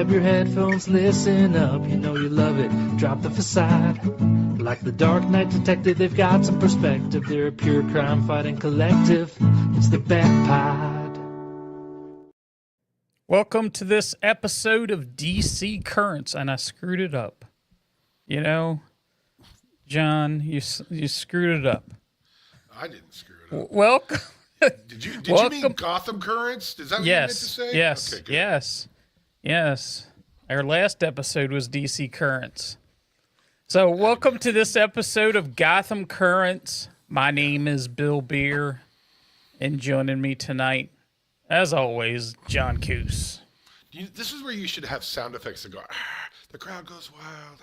Grab your headphones, listen up, you know you love it. Drop the facade. Like the Dark Knight Detective, they've got some perspective. They're a pure crime-fighting collective. It's the Bat Pod. Welcome to this episode of DC Currents, and I screwed it up. You know, John, you screwed it up. I didn't screw it up. Welcome. Did you mean Gotham Currents? Is that what you meant to say? Yes, okay, yes. Our last episode was DC Currents. So welcome to this episode of Gotham Currents. My name is Bill Beer, and joining me tonight, as always, John Coos. This is where you should have sound effects that go, the crowd goes wild.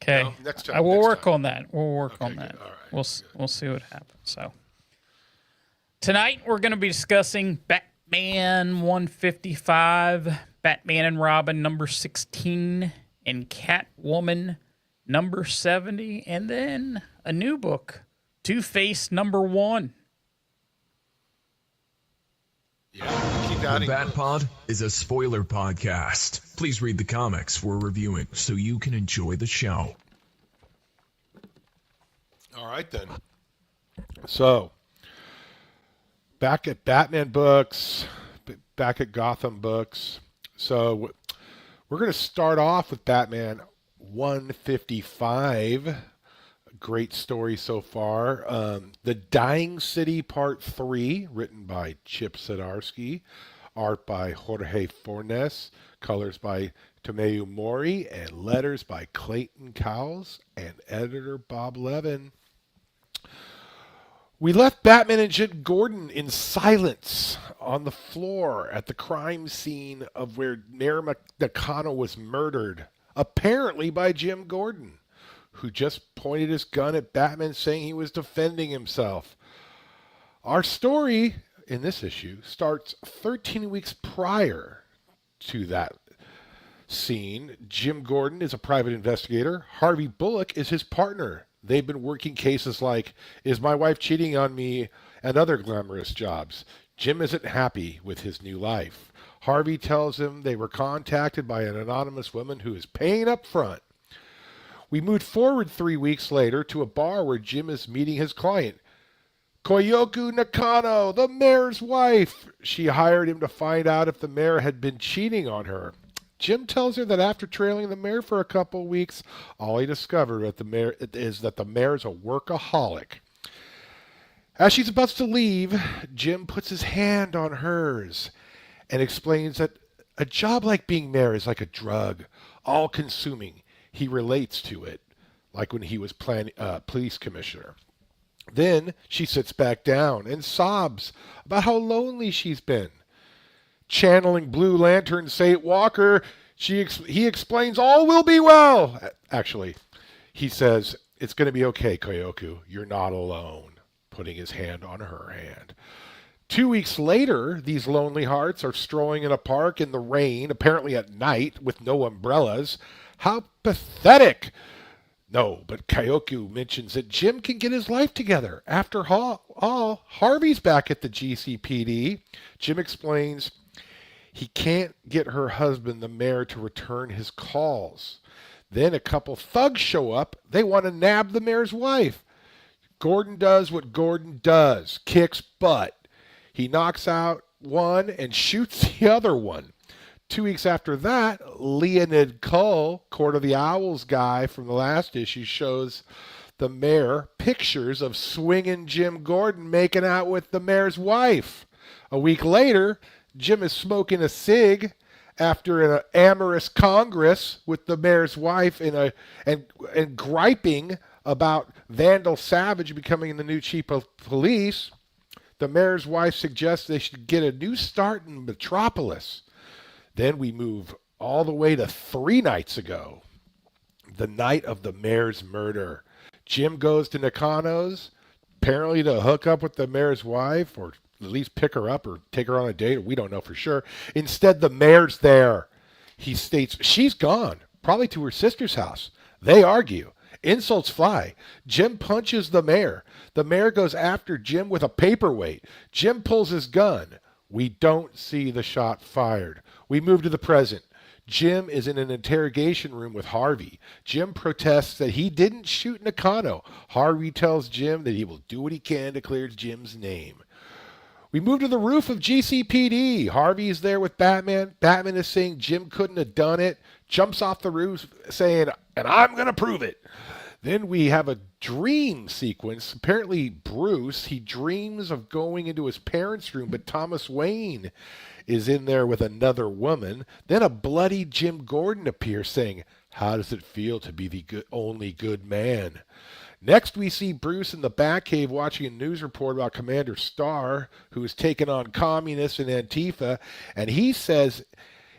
Okay. No, next time. We'll work on that. We'll work on that. Good. All right. We'll see what happens. So tonight we're going to be discussing Batman 155, Batman and Robin number 16, and Catwoman number 70, and then a new book, Two-Face number 1. Yeah, keep adding. The Bat Pod is a spoiler podcast. Please read the comics we're reviewing so you can enjoy the show. All right, then. So, back at Batman books, back at Gotham books. So, we're going to start off with Batman 155. Great story so far. The Dying City Part 3, written by Chip Zdarsky, art by Jorge Fornes, colors by Tomeu Mori, and letters by Clayton Cowles and editor Bob Levin. We left Batman and Jim Gordon in silence on the floor at the crime scene of where Mayor Nakano was murdered, apparently by Jim Gordon, who just pointed his gun at Batman saying he was defending himself. Our story in this issue starts 13 weeks prior to that scene. Jim Gordon is a private investigator. Harvey Bullock is his partner. They've been working cases like, is my wife cheating on me, and other glamorous jobs. Jim isn't happy with his new life. Harvey tells him they were contacted by an anonymous woman who is paying up front. We moved forward 3 weeks later to a bar where Jim is meeting his client, Koyoku Nakano, the mayor's wife. She hired him to find out if the mayor had been cheating on her. Jim tells her that after trailing the mayor for a couple of weeks, all he discovered is that the mayor's a workaholic. As she's about to leave, Jim puts his hand on hers and explains that a job like being mayor is like a drug, all-consuming. He relates to it, like when he was police commissioner. Then she sits back down and sobs about how lonely she's been. Channeling Blue Lantern Saint Walker, he explains all will be well. Actually, he says, it's going to be okay, Koyoku. You're not alone. Putting his hand on her hand. 2 weeks later, these lonely hearts are strolling in a park in the rain, apparently at night, with no umbrellas. How pathetic! No, but Koyoku mentions that Jim can get his life together. After all, Harvey's back at the GCPD. Jim explains he can't get her husband, the mayor, to return his calls. Then a couple thugs show up. They want to nab the mayor's wife. Gordon does what Gordon does, kicks butt. He knocks out one and shoots the other one. 2 weeks after that, Leonid Cull, Court of the Owls guy from the last issue, shows the mayor pictures of swinging Jim Gordon making out with the mayor's wife. A week later, Jim is smoking a cig after an amorous congress with the mayor's wife and griping about Vandal Savage becoming the new chief of police. The mayor's wife suggests they should get a new start in Metropolis. Then we move all the way to 3 nights ago, the night of the mayor's murder. Jim goes to Nakano's, apparently to hook up with the mayor's wife, or at least pick her up or take her on a date, or we don't know for sure. Instead, the mayor's there. He states she's gone, probably to her sister's house. They argue. Insults fly. Jim punches the mayor. The mayor goes after Jim with a paperweight. Jim pulls his gun. We don't see the shot fired. We move to the present. Jim is in an interrogation room with Harvey. Jim protests that he didn't shoot Nakano. Harvey tells Jim that he will do what he can to clear Jim's name. We move to the roof of GCPD. Harvey is there with Batman. Batman is saying Jim couldn't have done it. Jumps off the roof saying, and I'm going to prove it. Then we have a dream sequence. Apparently, Bruce, he dreams of going into his parents' room, but Thomas Wayne is in there with another woman. Then a bloody Jim Gordon appears saying, how does it feel to be the only good man? Next, we see Bruce in the Batcave watching a news report about Commander Starr, who is taking on communists and Antifa, and he says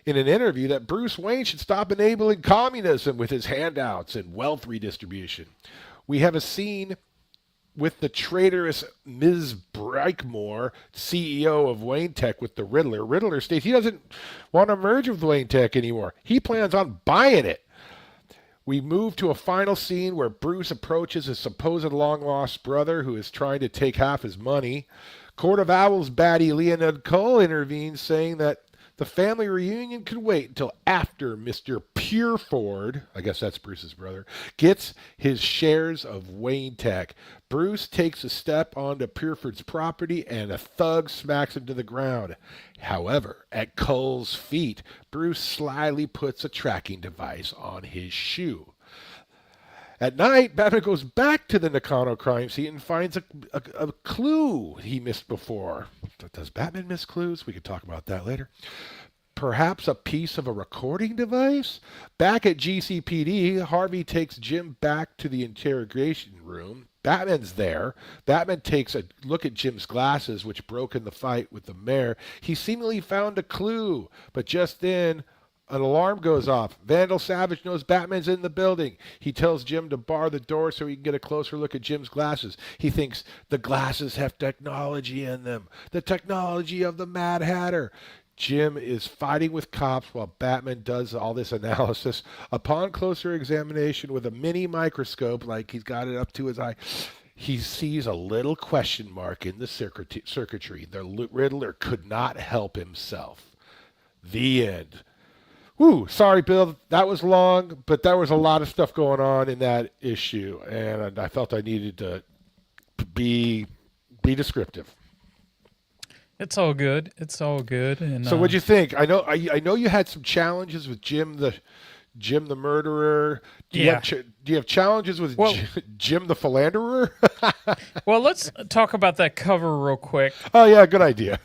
in an interview that Bruce Wayne should stop enabling communism with his handouts and wealth redistribution. We have a scene with the traitorous Ms. Brykemore, CEO of Wayne Tech, with the Riddler. Riddler states he doesn't want to merge with Wayne Tech anymore. He plans on buying it. We move to a final scene where Bruce approaches his supposed long-lost brother who is trying to take half his money. Court of Owls baddie Leonard Cole intervenes, saying that the family reunion could wait until after Mr. Pureford, I guess that's Bruce's brother, gets his shares of Wayne Tech. Bruce takes a step onto Pureford's property and a thug smacks him to the ground. However, at Cole's feet, Bruce slyly puts a tracking device on his shoe. At night, Batman goes back to the Nakano crime scene and finds a clue he missed before. Does Batman miss clues? We could talk about that later. Perhaps a piece of a recording device? Back at GCPD, Harvey takes Jim back to the interrogation room. Batman's there. Batman takes a look at Jim's glasses, which broke in the fight with the mayor. He seemingly found a clue, but just then, an alarm goes off. Vandal Savage knows Batman's in the building. He tells Jim to bar the door so he can get a closer look at Jim's glasses. He thinks the glasses have technology in them. The technology of the Mad Hatter. Jim is fighting with cops while Batman does all this analysis. Upon closer examination with a mini microscope, like he's got it up to his eye, he sees a little question mark in the circuitry. The Riddler could not help himself. The end. Woo, sorry, Bill, that was long, but there was a lot of stuff going on in that issue, and I felt I needed to be descriptive. It's all good. It's all good. And so, what'd you think? I know you had some challenges with Jim the murderer. Do you have challenges with Jim the philanderer? Well, let's talk about that cover real quick. Oh yeah, good idea.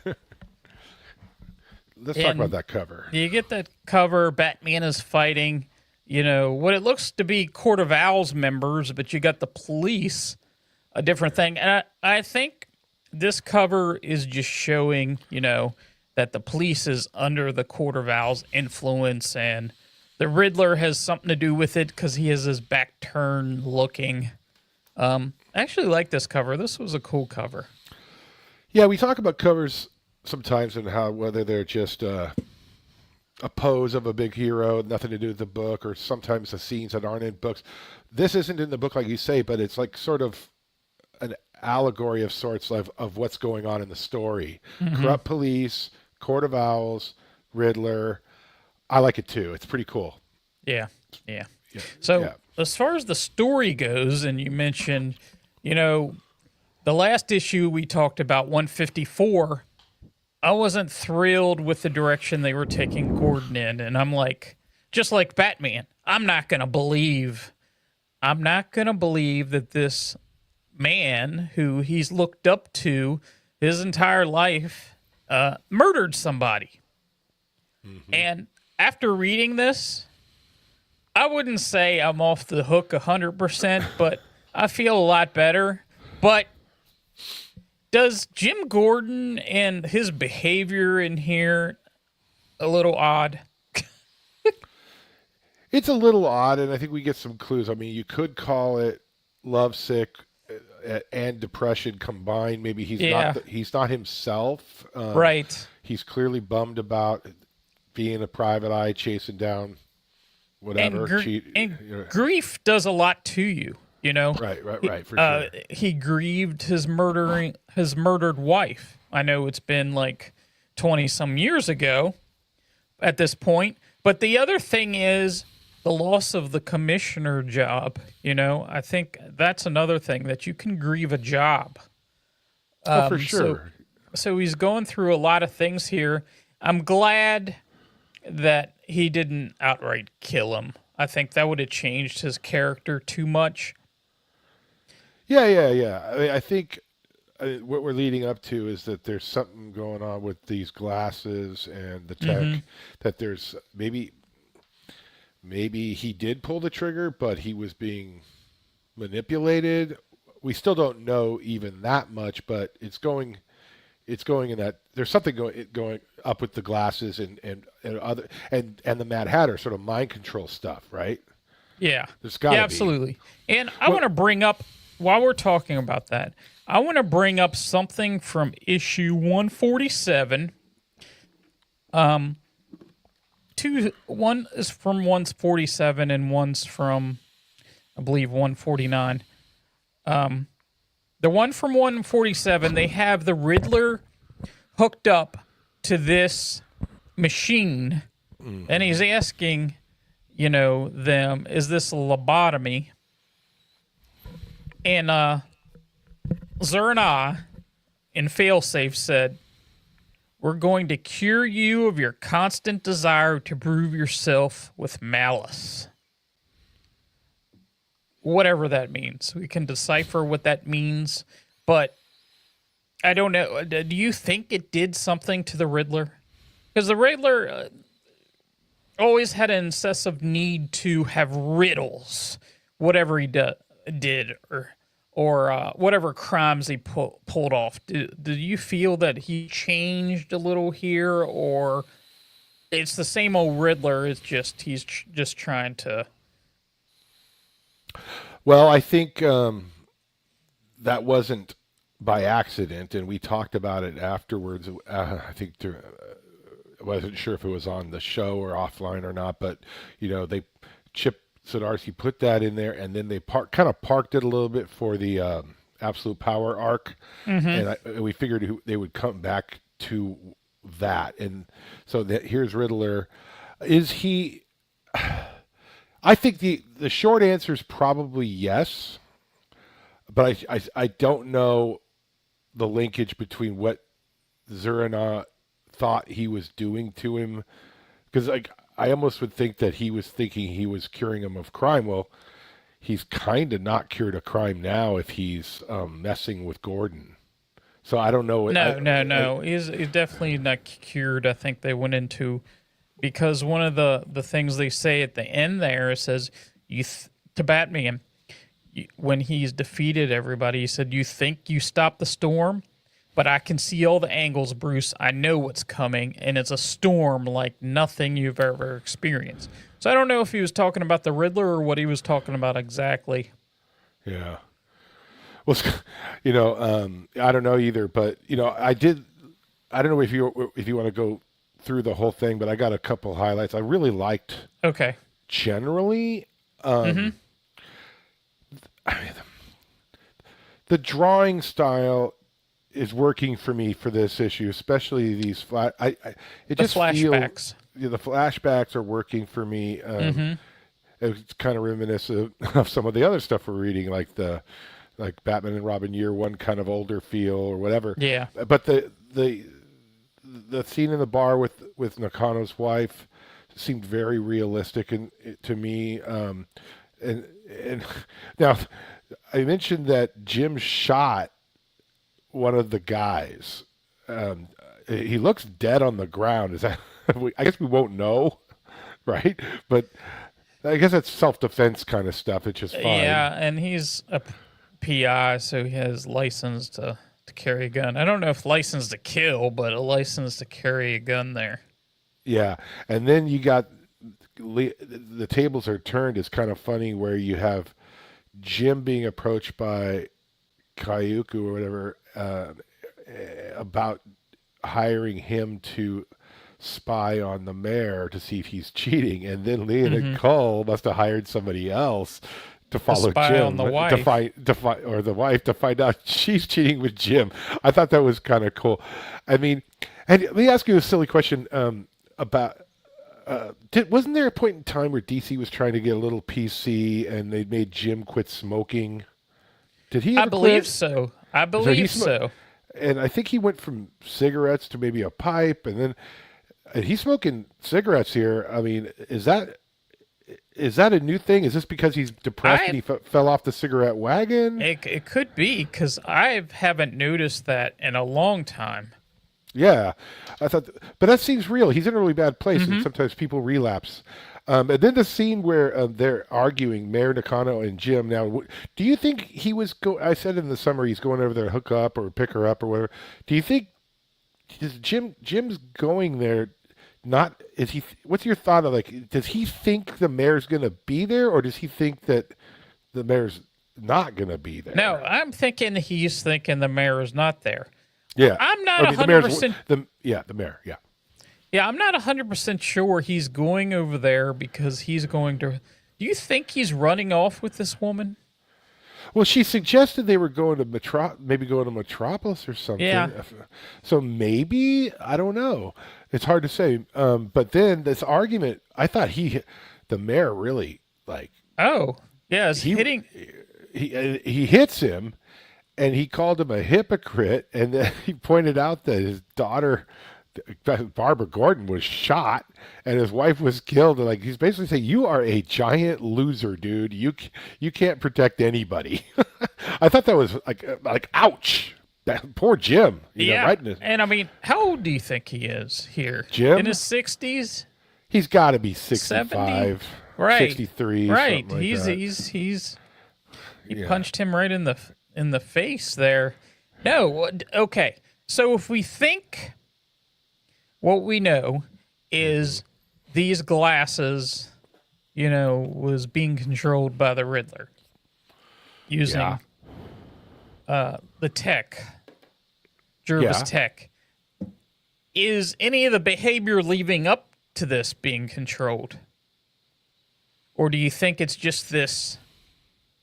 Let's talk about that cover. You get that cover, Batman is fighting, what it looks to be Court of Owls members, but you got the police, a different thing. And I think this cover is just showing, that the police is under the Court of Owls influence, and the Riddler has something to do with it because he has his back turned looking. I actually like this cover. This was a cool cover. Yeah, we talk about covers sometimes and how whether they're just a pose of a big hero, nothing to do with the book, or sometimes the scenes that aren't in books. This isn't in the book like you say, but it's like sort of an allegory of sorts of what's going on in the story. Mm-hmm. Corrupt police, Court of Owls, Riddler. I like it too. It's pretty cool. Yeah. So as far as the story goes, and you mentioned, the last issue we talked about, 154, I wasn't thrilled with the direction they were taking Gordon in, and I'm like, just like Batman, I'm not gonna believe that this man who he's looked up to his entire life murdered somebody. Mm-hmm. And after reading this, I wouldn't say I'm off the hook 100%, but I feel a lot better. But does Jim Gordon and his behavior in here a little odd? It's a little odd, and I think we get some clues. I mean, you could call it lovesick and depression combined. Maybe he's not himself. Right. He's clearly bummed about being a private eye, chasing down whatever. Grief does a lot to you. Right. For sure. He grieved his murdered wife. I know it's been like 20-some years ago at this point. But the other thing is the loss of the commissioner job. I think that's another thing, that you can grieve a job. For sure. So he's going through a lot of things here. I'm glad that he didn't outright kill him. I think that would have changed his character too much. Yeah. I think what we're leading up to is that there's something going on with these glasses and the tech, that there's maybe he did pull the trigger, but he was being manipulated. We still don't know even that much, but it's going in that there's something going up with the glasses and other and the Mad Hatter sort of mind control stuff, right? Yeah. There's got to be. Absolutely. And I want to bring up, while we're talking about that, I want to bring up something from issue 147. One is from 147 and one's from, I believe, 149. The one from 147, they have the Riddler hooked up to this machine, and he's asking, them, is this a lobotomy? And Zerna in Failsafe said, we're going to cure you of your constant desire to prove yourself with malice. Whatever that means. We can decipher what that means, but I don't know. Do you think it did something to the Riddler? Because the Riddler always had an incessive need to have riddles, whatever he did, or whatever crimes he pulled off. Do you feel that he changed a little here, or it's the same old Riddler? It's just he's just trying to. Well, I think that wasn't by accident, and we talked about it afterwards. I think I wasn't sure if it was on the show or offline or not, but Chip Zdarsky put that in there, and then they kind of parked it a little bit for the Absolute Power arc, and we figured they would come back to that. And so here's Riddler. Is he? I think the short answer is probably yes, but I don't know the linkage between what Zerna thought he was doing to him, because I almost would think that he was thinking he was curing him of crime. Well, he's kind of not cured of crime now if he's messing with Gordon. So I don't know. No. He's definitely not cured. I think they went into, because one of the things they say at the end there, it says to Batman, when he's defeated everybody, he said, "You think you stopped the storm? But I can see all the angles, Bruce. I know what's coming, and it's a storm like nothing you've ever experienced." So I don't know if he was talking about the Riddler or what he was talking about exactly. Yeah. Well, I don't know either, but I don't know if you want to go through the whole thing, but I got a couple highlights I really liked. Okay. Generally, the drawing style is working for me for this issue, especially these the flashbacks. The flashbacks are working for me. It's kind of reminiscent of some of the other stuff we're reading, like Batman and Robin Year One kind of older feel or whatever. Yeah. But the scene in the bar with Nakano's wife seemed very realistic to me. And now I mentioned that Jim shot one of the guys. He looks dead on the ground. Is that? I guess we won't know, right? But I guess that's self-defense kind of stuff. It's just fine. Yeah, and he's a PI, so he has license to carry a gun. I don't know if license to kill, but a license to carry a gun there. Yeah, and then you got the tables are turned. It's kind of funny where you have Jim being approached by Kayuku or whatever about hiring him to spy on the mayor to see if he's cheating, and then Leonard Cole must have hired somebody else to follow Jim on the wife. to find out she's cheating with Jim. I thought that was kind of cool. I mean, And let me ask you a silly question about. Wasn't there a point in time where DC was trying to get a little PC and they made Jim quit smoking? Did he I ever believe quit? so. I So he believe so. and I think he went from cigarettes to maybe a pipe, and then and he's smoking cigarettes here. I mean, is that a new thing? Is this because he's depressed and he fell off the cigarette wagon? It could be because I haven't noticed that in a long time. Yeah, I thought, but that seems real. He's in a really bad place, and sometimes people relapse. And then the scene where they're arguing, Mayor Nakano and Jim. Now, do you think he was I said in the summary he's going over there to hook up or pick her up or whatever. Do you think Jim's going there? Not is he? What's your thought of like? Does he think the mayor's going to be there, or does he think that the mayor's not going to be there? No, I'm thinking he's thinking the mayor is not there. Yeah, I'm not 100%. The mayor. Yeah. Yeah, I'm not 100% sure he's going over there because he's going to. Do you think he's running off with this woman? Well, she suggested they were going to maybe going to Metropolis or something. Yeah. So maybe, I don't know. It's hard to say. But then this argument, I thought the mayor really like. Oh, yeah, hitting. He hits him, and he called him a hypocrite, and then he pointed out that his daughter, Barbara Gordon, was shot and his wife was killed. And like he's basically saying, "You are a giant loser, dude. You can't protect anybody." I thought that was like ouch. That poor Jim. Yeah, right and I mean, how old do you think he is here? Jim? In his 60s? He's got to be 65, 70? Right. 63, right. Like He punched him right in the face there. No, okay. So if we think what we know is these glasses, was being controlled by the Riddler using the tech, Jervis tech. Is any of the behavior leading up to this being controlled? Or do you think it's just this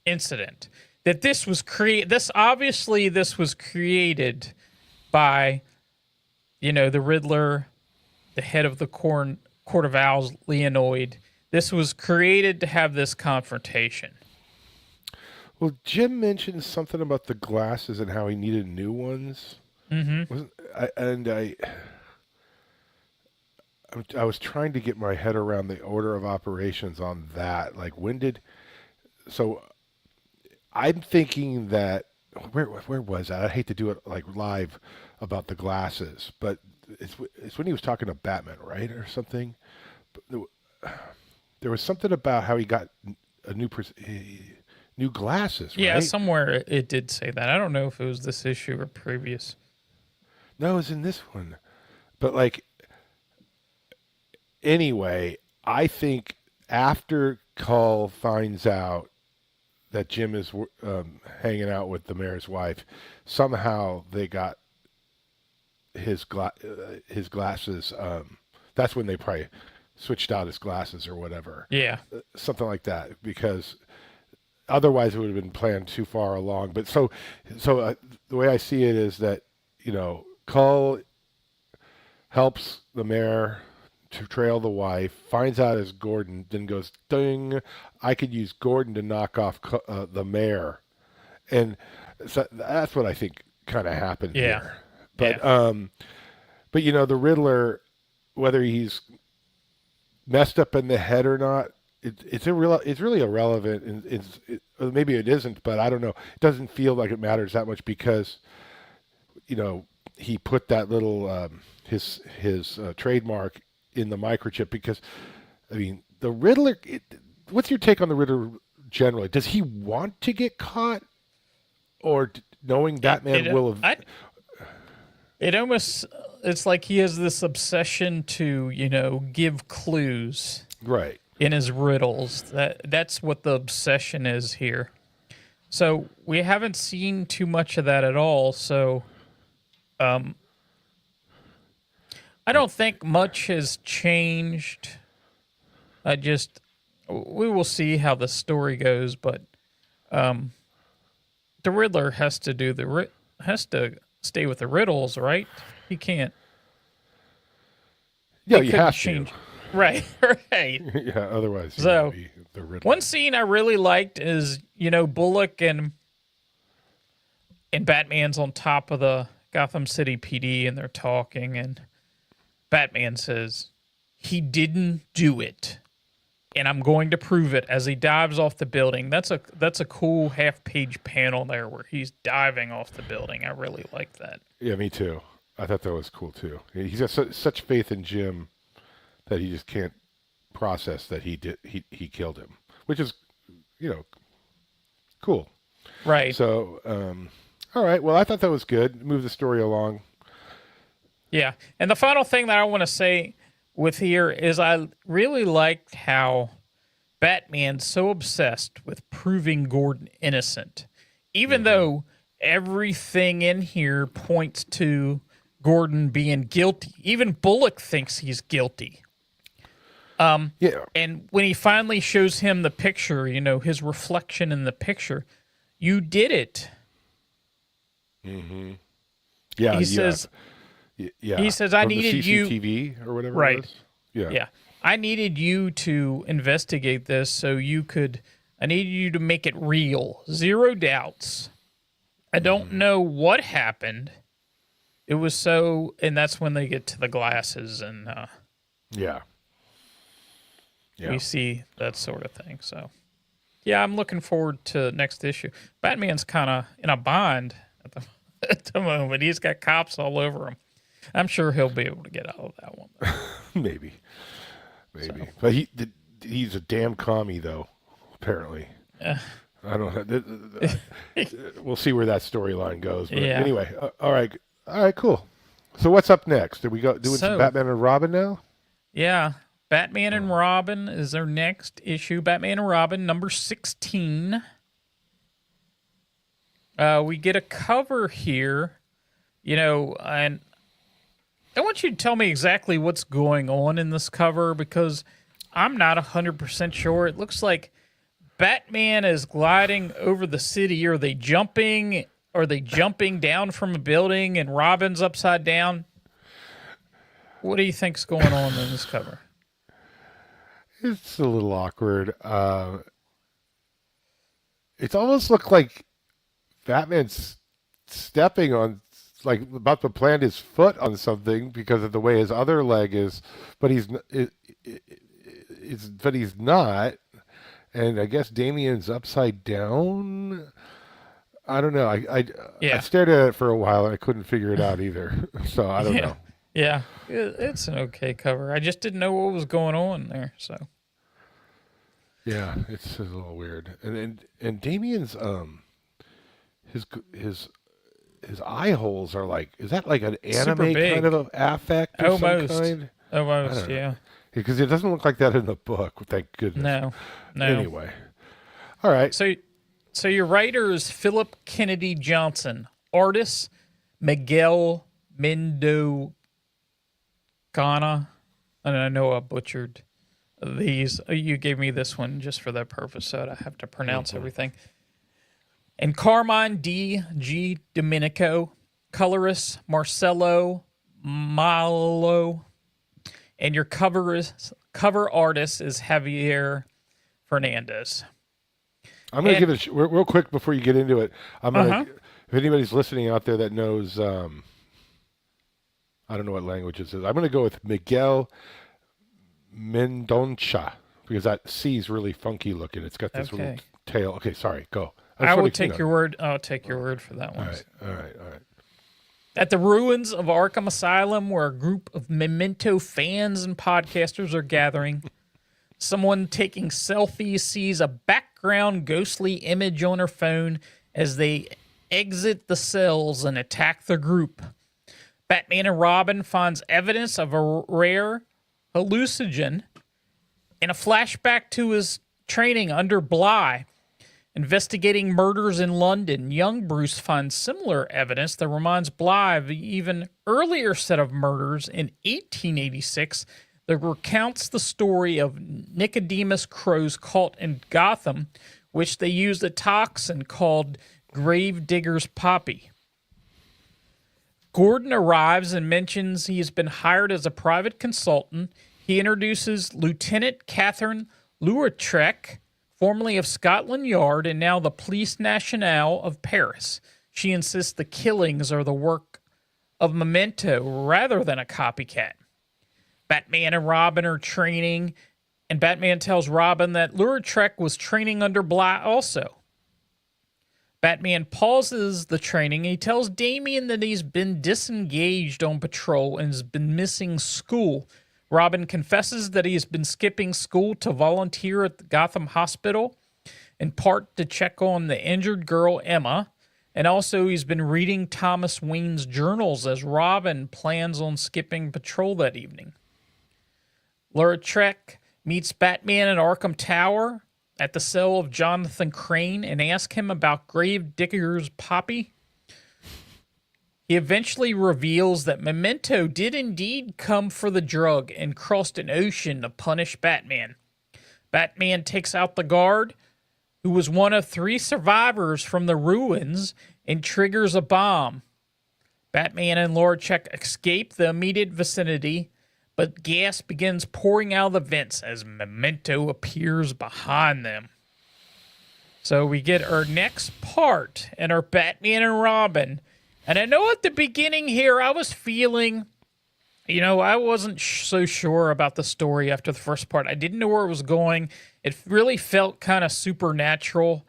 incident? That this was this was created by, the Riddler, the head of the Court of Owls, Leonoid. This was created to have this confrontation. Well, Jim mentioned something about the glasses and how he needed new ones. Mm-hmm. I was trying to get my head around the order of operations on that. Like, so I'm thinking that, where was that? I hate to do it like live about the glasses, but it's when he was talking to Batman, right? Or something. There was something about how he got a new glasses, right? Yeah, somewhere it did say that. I don't know if it was this issue or previous. No, it was in this one. But anyway, I think after Cull finds out that Jim is hanging out with the mayor's wife, somehow they got his glasses. That's when they probably switched out his glasses or whatever. Yeah, something like that, because otherwise it would have been planned too far along. But so the way I see it is that Cull helps the mayor to trail the wife, finds out it's Gordon, then goes, ding, I could use Gordon to knock off the mayor. And so that's what I think kind of happened here. But, the Riddler, whether he's messed up in the head or not, it's really irrelevant. Maybe it isn't, but I don't know. It doesn't feel like it matters that much because, he put that little, his trademark in the microchip because, I mean, the Riddler, what's your take on the Riddler generally? Does he want to get caught, or knowing Batman will have... It's like he has this obsession to, give clues. Right. In his riddles. That's what the obsession is here. So we haven't seen too much of that at all, so... I don't think much has changed. We will see how the story goes, but the Riddler has to stay with the riddles, right? He can't. Yeah, They you couldn't have change. to. Right, right. Yeah, otherwise you So, would be the Riddler. One scene I really liked is, Bullock and Batman's on top of the Gotham City PD and they're talking and Batman says, "He didn't do it. And I'm going to prove it," as he dives off the building. That's a cool half-page panel there where he's diving off the building. I really like that. Yeah, me too. I thought that was cool too. He's got such faith in Jim that he just can't process that he killed him, which is, cool. Right. So, all right. Well, I thought that was good. Move the story along. Yeah. And the final thing that I want to say with here is I really liked how Batman's so obsessed with proving Gordon innocent, even though everything in here points to Gordon being guilty. Even Bullock thinks he's guilty. Yeah. And when he finally shows him the picture, his reflection in the picture, "You did it." Mm-hmm. Yeah. He says, yeah. He says, "I From the needed you." CCTV or whatever. Right. It was. Yeah. Yeah. "I needed you to investigate this so I needed you to make it real. Zero doubts. I don't know what happened. It was so," and that's when they get to the glasses and Yeah. we see that sort of thing. So, yeah, I'm looking forward to next issue. Batman's kind of in a bind at the moment. He's got cops all over him. I'm sure he'll be able to get out of that one. Maybe. So. But he's a damn commie, though, apparently. I don't know. We'll see where that storyline goes. But Yeah. Anyway, all right, cool. So what's up next? Did we go doing some Batman and Robin now? Yeah. Batman and Robin is our next issue. Batman and Robin, number 16. We get a cover here, and I want you to tell me exactly what's going on in this cover because I'm not 100% sure. It looks like Batman is gliding over the city. Are they jumping? Are they jumping down from a building and Robin's upside down? What do you think's going on in this cover? It's a little awkward. It almost looked like Batman's stepping on, like about to plant his foot on something because of the way his other leg is, but he's not. And I guess Damian's upside down. I don't know. I stared at it for a while and I couldn't figure it out either. So I don't know. Yeah, it's an okay cover. I just didn't know what was going on there. So yeah, it's a little weird. And Damian's his eye holes are like, is that like an anime kind of affect or some kind? Almost, yeah. Because it doesn't look like that in the book. Thank goodness. No. Anyway, all right. So your writer is Philip Kennedy Johnson, artist Miguel Mendocana. And I know I butchered these. You gave me this one just for that purpose, so I have to pronounce everything. And Carmine D. G. Domenico, colorist Marcelo Malo, and your cover artist is Javier Fernandez. I'm going to give it real quick before you get into it. I'm going to, if anybody's listening out there that knows, I don't know what language this is. I'm going to go with Miguel Mendonça because that C is really funky looking. It's got this little tail. Okay, sorry. Go. I will take your word. I'll take your word for that one. All right. At the ruins of Arkham Asylum, where a group of Memento fans and podcasters are gathering, someone taking selfies sees a background ghostly image on her phone as they exit the cells and attack the group. Batman and Robin finds evidence of a rare hallucinogen in a flashback to his training under Bly. Investigating murders in London, young Bruce finds similar evidence that reminds Bly of the even earlier set of murders in 1886 that recounts the story of Nicodemus Crow's cult in Gotham, which they used a toxin called Gravedigger's Poppy. Gordon arrives and mentions he has been hired as a private consultant. He introduces Lieutenant Catherine Lautrec, formerly of Scotland Yard and now the Police Nationale of Paris. She insists the killings are the work of Memento rather than a copycat. Batman and Robin are training, and Batman tells Robin that Lautrec was training under Bly also. Batman pauses the training. He tells Damian that he's been disengaged on patrol and has been missing school. Robin confesses that he has been skipping school to volunteer at the Gotham Hospital, in part to check on the injured girl Emma, and also he's been reading Thomas Wayne's journals as Robin plans on skipping patrol that evening. Lautrec meets Batman at Arkham Tower at the cell of Jonathan Crane and asks him about Gravedigger's Poppy. He eventually reveals that Memento did indeed come for the drug and crossed an ocean to punish Batman. Batman takes out the guard, who was one of 3 survivors from the ruins, and triggers a bomb. Batman and Lautrec escape the immediate vicinity, but gas begins pouring out of the vents as Memento appears behind them. So we get our next part in our Batman and Robin. And I know at the beginning here I was feeling, I wasn't so sure about the story after the first part. I didn't know where it was going. It really felt kind of supernatural.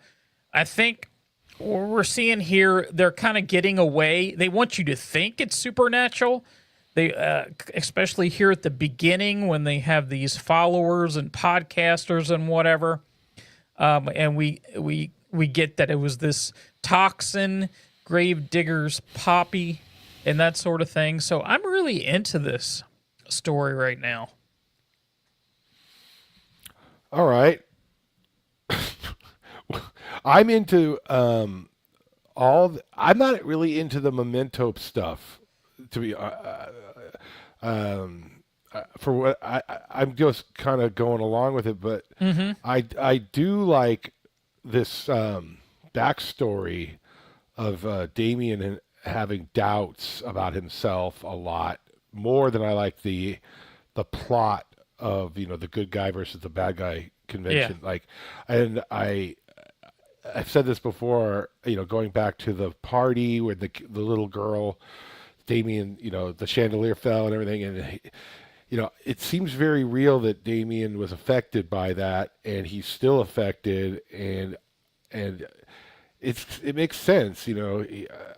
I think what we're seeing here, they're kind of getting away. They want you to think it's supernatural. They, especially here at the beginning when they have these followers and podcasters and whatever, and we get that it was this toxin, Gravedigger's Poppy, and that sort of thing. So I'm really into this story right now. All right. I'm into I'm not really into the Memento stuff, to be for what I'm just kind of going along with it, but I do like this backstory of Damian having doubts about himself a lot more than I like the plot of the good guy versus the bad guy convention. Yeah. Like, and I've said this before, going back to the party where the little girl, Damian, the chandelier fell and everything, and it seems very real that Damian was affected by that, and he's still affected, and it makes sense.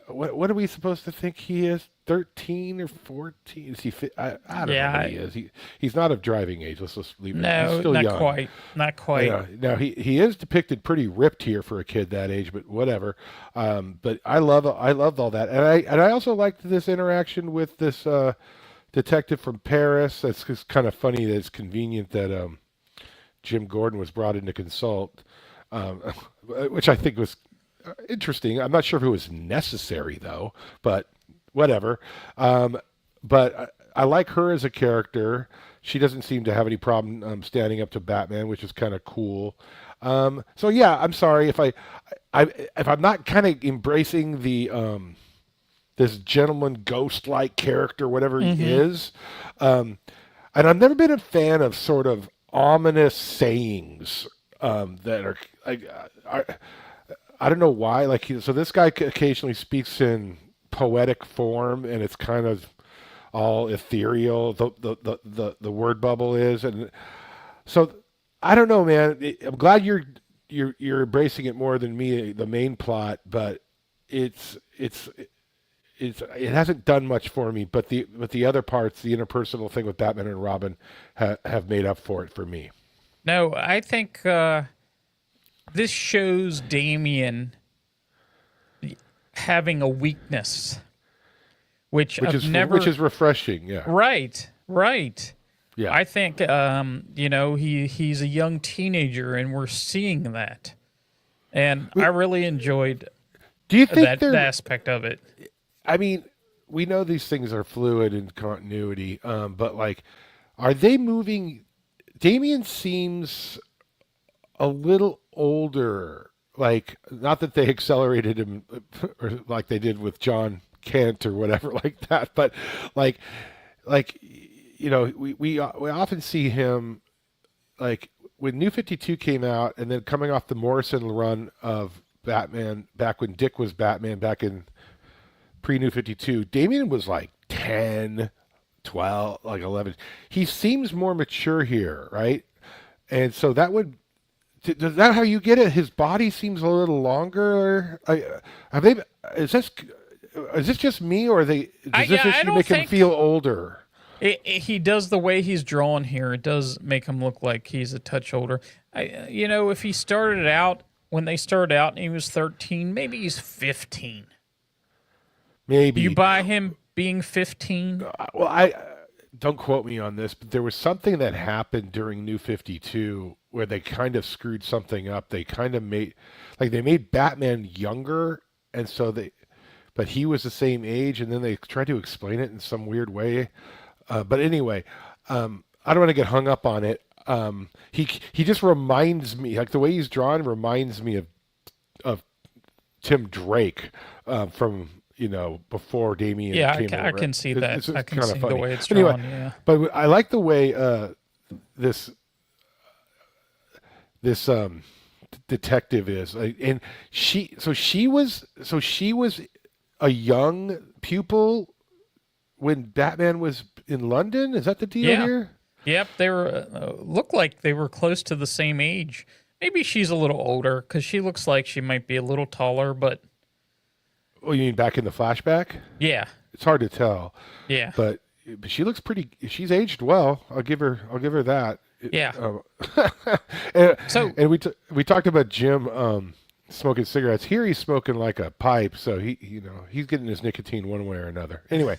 What are we supposed to think he is? 13 or 14? Is he? I don't know what he is. He's not of driving age. Let's just leave it. No, he's still not young. quite. Not quite. Now he is depicted pretty ripped here for a kid that age, but whatever. But I loved all that, and I also liked this interaction with this detective from Paris. It's just kind of funny that it's convenient that Jim Gordon was brought in to consult, which I think was interesting. I'm not sure if it was necessary though, but whatever. But I like her as a character. She doesn't seem to have any problem standing up to Batman, which is kind of cool. So yeah, I'm sorry if I'm not kind of embracing the this gentleman ghost-like character, whatever he is. And I've never been a fan of sort of ominous sayings that are I don't know why. Like, so this guy occasionally speaks in poetic form, and it's kind of all ethereal. The word bubble is, and so I don't know, man. I'm glad you're embracing it more than me, the main plot, but it hasn't done much for me. But the other parts, the interpersonal thing with Batman and Robin, have made up for it for me. No, I think this shows Damian having a weakness, which is refreshing. Yeah. Right. Yeah. I think he's a young teenager, and we're seeing that, and I really enjoyed. Do you think that aspect of it? I mean, we know these things are fluid in continuity, but like, are they moving? Damian seems a little older. Like, not that they accelerated him or like they did with John Kent or whatever like that. But like we often see him like when New 52 came out, and then coming off the Morrison run of Batman back when Dick was Batman back in pre-New 52, Damian was like 10, 12, like 11. He seems more mature here, right? And so that would, is that how you get it? His body seems a little longer. Have they? Is this just me, or does this issue make him feel older? He does the way he's drawn here. It does make him look like he's a touch older. If he started out when they started out and he was 13, maybe he's 15. Maybe you buy him being 15. Well, I don't quote me on this, but there was something that happened during New 52 where they kind of screwed something up. They kind of made Batman younger, and so but he was the same age, and then they tried to explain it in some weird way. But anyway, I don't want to get hung up on it. He just reminds me, like the way he's drawn reminds me of Tim Drake from before Damian came over. I can see that. I can see funny. the way it's drawn. Anyway, yeah, but I like the way this detective is, and she was a young pupil when Batman was in London. Is that the deal here? Yep, they were looked like they were close to the same age. Maybe she's a little older because she looks like she might be a little taller, but. Oh, you mean back in the flashback? Yeah, it's hard to tell. Yeah, but she looks pretty. She's aged well. I'll give her that. Yeah. And we talked about Jim smoking cigarettes. Here he's smoking like a pipe, so he's getting his nicotine one way or another. Anyway,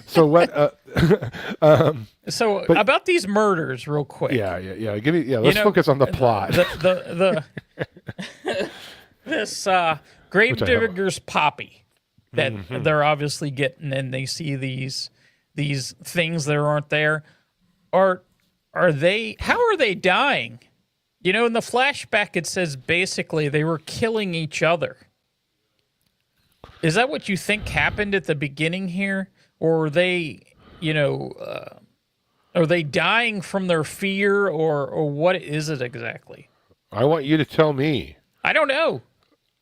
so what? About these murders, real quick. Yeah. Let's focus on the plot. This Gravedigger's Poppy that they're obviously getting, and they see these things that aren't there. How are they dying? In the flashback it says basically they were killing each other. Is that what you think happened at the beginning here? Or are they, are they dying from their fear, or what is it exactly? I want you to tell me. I don't know.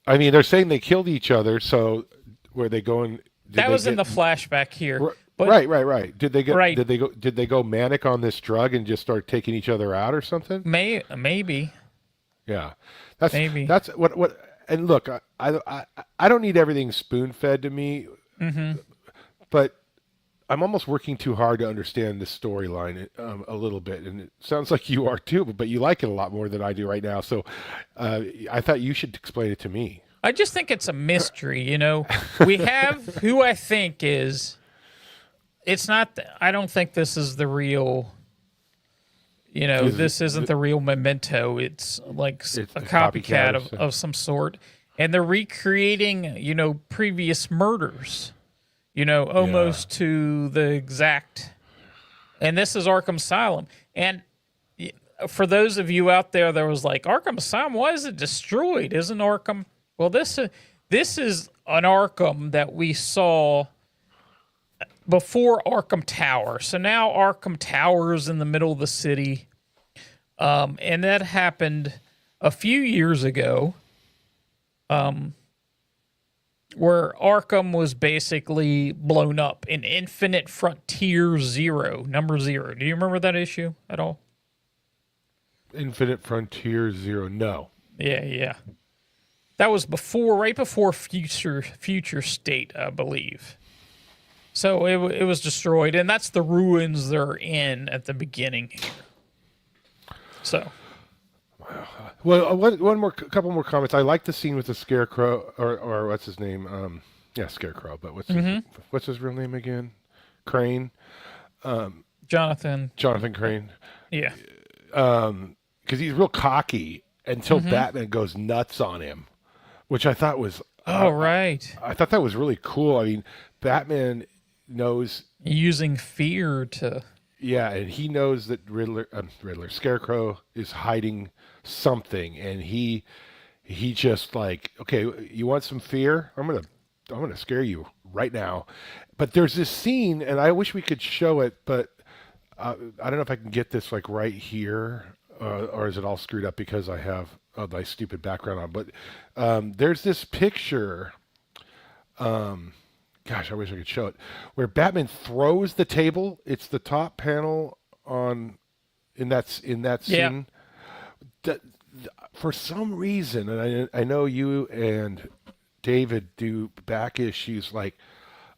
I mean, they're saying they killed each other, so were they going? That was in the flashback here. But, right. Did they go manic on this drug and just start taking each other out or something? Maybe. Yeah, that's what. And look, I don't need everything spoon fed to me, but I'm almost working too hard to understand this storyline a little bit, and it sounds like you are too. But you like it a lot more than I do right now. So I thought you should explain it to me. I just think it's a mystery. We have who I think is. It's not. I don't think this is the real. This isn't the real Memento. It's like a copycat of some sort, and they're recreating previous murders. Almost to the exact. And this is Arkham Asylum. And for those of you out there that was like, Arkham Asylum, why is it destroyed? Isn't Arkham? Well, this is an Arkham that we saw before Arkham Tower. So now Arkham Tower is in the middle of the city. And that happened a few years ago. Where Arkham was basically blown up in Infinite Frontier number 0. Do you remember that issue at all? Infinite Frontier 0, no. Yeah. That was right before Future State, I believe. So it was destroyed, and that's the ruins they're in at the beginning here. So. Well, couple more comments. I like the scene with the Scarecrow, or what's his name? Scarecrow. But what's his real name again? Crane. Jonathan Crane. Yeah. Because he's real cocky until Batman goes nuts on him, which I thought was. Right. I thought that was really cool. I mean, Batman knows using fear to. Yeah, and he knows that Scarecrow is hiding something, and he just like, okay, you want some fear? I'm gonna scare you right now. But there's this scene, and I wish we could show it, but I don't know if I can get this like right here, or is it all screwed up because I have my stupid background on? But there's this picture. Gosh, I wish I could show it. Where Batman throws the table. It's the top panel in that scene. For some reason, and I know you and David do back issues, like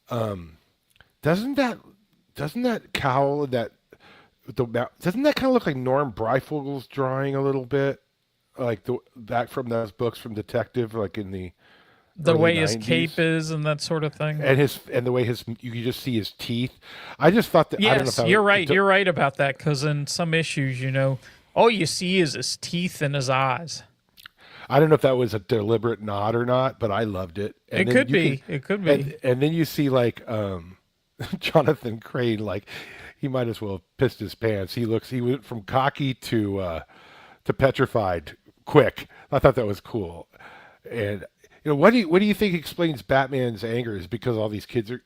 doesn't that cowl doesn't that kind of look like Norm Breyfogel's drawing a little bit, like back from those books from Detective, like in the way 90s. His cape is and that sort of thing, and the way you can just see his teeth. I just thought that. Yes, I don't know if you're right. You're right about that, because in some issues, all you see is his teeth and his eyes. I don't know if that was a deliberate nod or not, but I loved it. And It could be. And then you see like Jonathan Crane, like he might as well have pissed his pants. He went from cocky to petrified quick. I thought that was cool. And what do you think explains Batman's anger? Is because all these kids are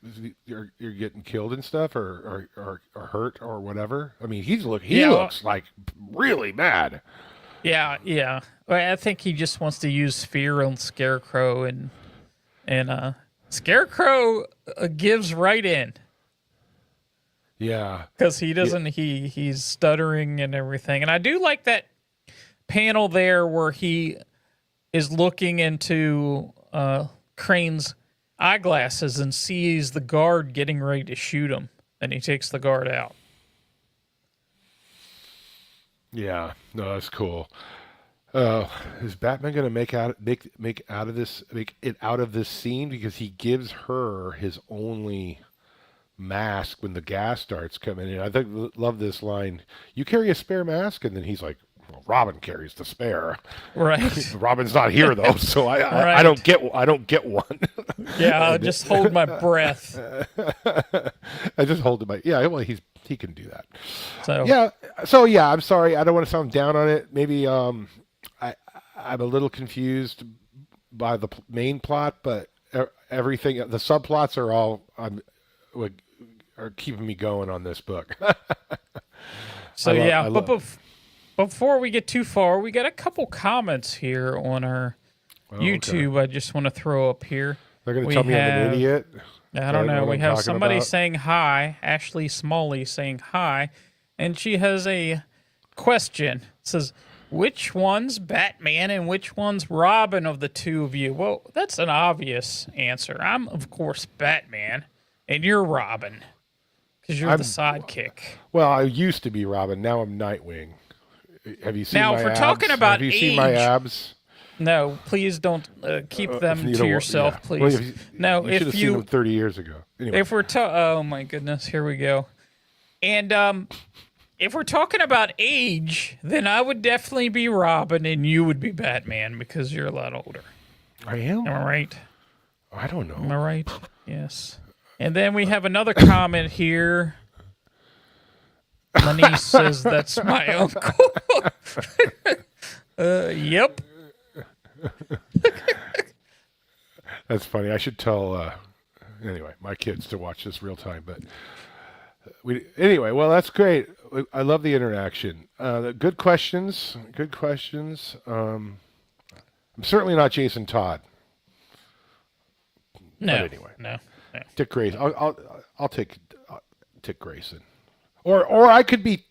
getting killed and stuff, or hurt or whatever? I mean, he looks like really mad. Yeah. Well, I think he just wants to use fear on Scarecrow, and Scarecrow gives right in. Yeah, because he doesn't. Yeah. He's stuttering and everything, and I do like that panel there where he is looking into Crane's eyeglasses and sees the guard getting ready to shoot him, and he takes the guard out. Yeah, no, that's cool. Is Batman going to make it out of this scene, because he gives her his only mask when the gas starts coming in? I love this line. You carry a spare mask, and then he's like, well, Robin carries the spare. Right. Robin's not here though, so I Right. I don't get one. Yeah, I'll just hold my breath. I just hold my well, he can do that. So yeah, I'm sorry. I don't want to sound down on it. Maybe I'm a little confused by the main plot, but everything, the subplots are all are keeping me going on this book. Before we get too far, we got a couple comments here on our YouTube. Okay. I just want to throw up here. They're going to tell me I'm an idiot. I don't know. We have somebody saying hi, Ashley Smalley saying hi, and she has a question. It says, which one's Batman and which one's Robin of the two of you? Well, that's an obvious answer. I'm, of course, Batman, and you're Robin, because you're the sidekick. Well, I used to be Robin. Now I'm Nightwing. Have you seen my abs? Now, if we're talking about Have you seen my abs? No, please don't keep them to yourself, please. Well, no, you should have seen them 30 years ago. Anyway. If we're oh my goodness, here we go. And if we're talking about age, then I would definitely be Robin, and you would be Batman because you're a lot older. I am. Am I right? I don't know. Am I right? Yes. And then we have another comment here. My niece says that's my uncle. Yep. That's funny. I should tell anyway my kids to watch this real time. But anyway, well, that's great. I love the interaction. Good questions. Good questions. I'm certainly not Jason Todd. No. But anyway, no. Dick Grayson. I'll take Dick Grayson. Or I could be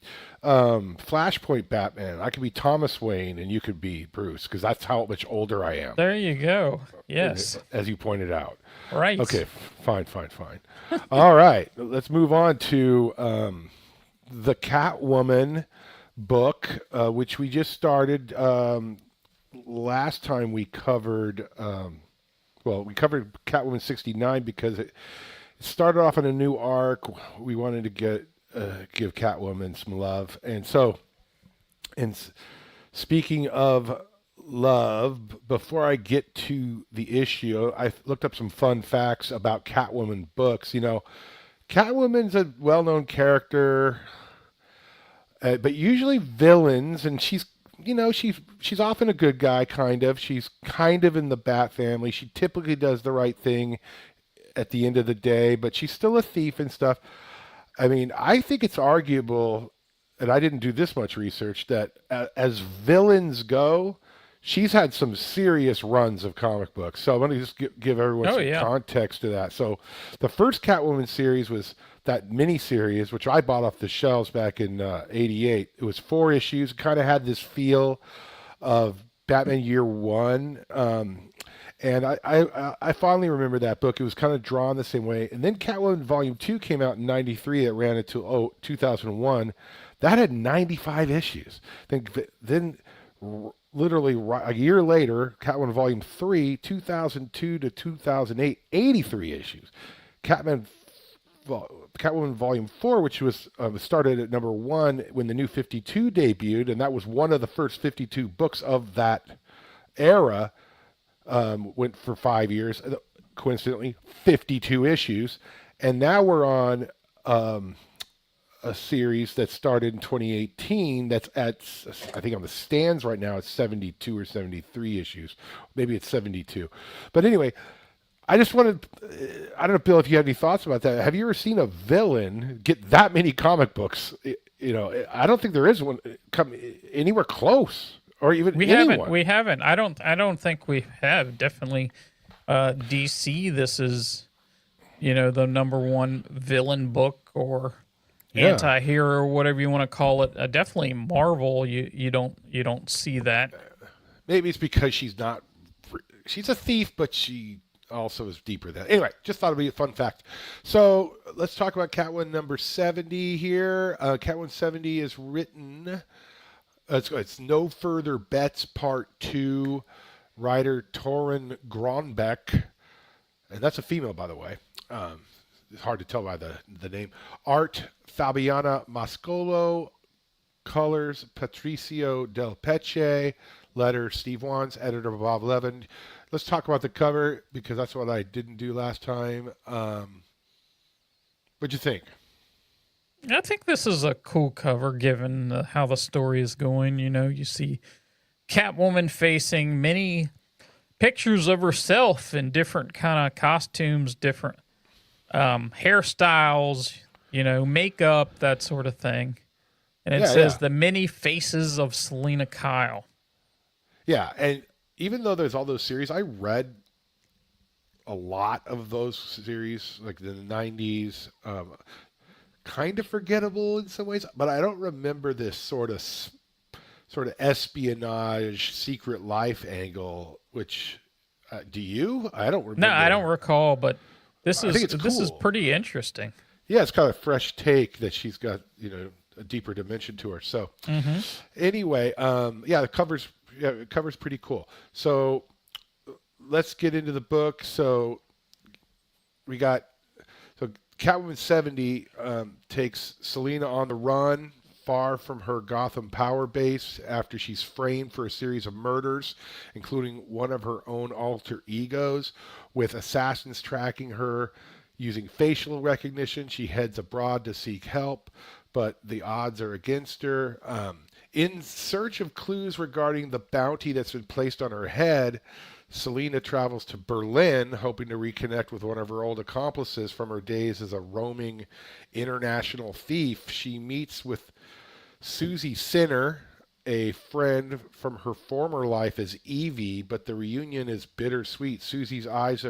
Flashpoint Batman. I could be Thomas Wayne, and you could be Bruce, because that's how much older I am. There you go. Yes. As you pointed out. Right. Okay, fine. All right, let's move on to the Catwoman book, which we just started. Last time we covered, we covered Catwoman 69 because it started off on a new arc. We wanted to give Catwoman some love. And so, speaking of love, before I get to the issue, I looked up some fun facts about Catwoman books. Catwoman's a well-known character, but usually villains, and she's often a good guy, kind of. She's kind of in the Bat family. She typically does the right thing at the end of the day, but she's still a thief and stuff. I mean, I think it's arguable, and I didn't do this much research, that as villains go, she's had some serious runs of comic books. So I'm going to just give everyone some context to that. So the first Catwoman series was that mini series, which I bought off the shelves back in '88. It was 4 issues, kind of had this feel of Batman Year One. And I fondly remember that book. It was kind of drawn the same way. And then Catwoman Volume 2 came out in '93. It ran until 2001. That had 95 issues. Then literally a year later, Catwoman Volume 3, 2002 to 2008, 83 issues. Catwoman Volume 4, which was started at number 1 when the New 52 debuted, and that was one of the first 52 books of that era, went for 5 years, coincidentally, 52 issues. And now we're on a series that started in 2018 that's at, I think on the stands right now, it's 72 or 73 issues. Maybe it's 72. But anyway, I just wanted, I don't know, Bill, if you have any thoughts about that. Have you ever seen a villain get that many comic books? You know, I don't think there is one come anywhere close, or even anyone. We haven't. I don't think we have. Definitely, DC. This is, you know, the number one villain book or anti-hero or whatever you want to call it. Definitely Marvel. You don't see that. Maybe it's because she's a thief, but she also is deeper than that. Anyway, just thought it'd be a fun fact. So let's talk about Catwoman number 70 here. Catwoman 70 is written. It's No Further Bets Part 2. Writer Torun Grönbeck, and that's a female, by the way. It's hard to tell by the name. Art Fabiana Mascolo. Colors Patricio Del Peche. Letter Steve Wands. Editor Bob Levin. Let's talk about the cover, because that's what I didn't do last time. What'd you think? I think this is a cool cover given how the story is going. You know, you see Catwoman facing many pictures of herself in different kind of costumes, different hairstyles, you know, makeup, that sort of thing. And it says the many faces of Selina Kyle. Yeah, and even though there's all those series, I read a lot of those series, like the 90s. Kind of forgettable in some ways, but I don't remember this sort of espionage, secret life angle. Which do you? I don't remember. No, I don't recall, but this is cool. Pretty interesting. Yeah, it's kind of a fresh take that she's got, you know, a deeper dimension to her. So anyway, the cover's pretty cool. So let's get into the book. So we got Catwoman 70 takes Selina on the run, far from her Gotham power base, after she's framed for a series of murders, including one of her own alter egos. With assassins tracking her using facial recognition, she heads abroad to seek help, but the odds are against her. In search of clues regarding the bounty that's been placed on her head, Selina travels to Berlin, hoping to reconnect with one of her old accomplices from her days as a roaming international thief. She meets with Susie Sinner, a friend from her former life as Evie, but the reunion is bittersweet. Susie's eyes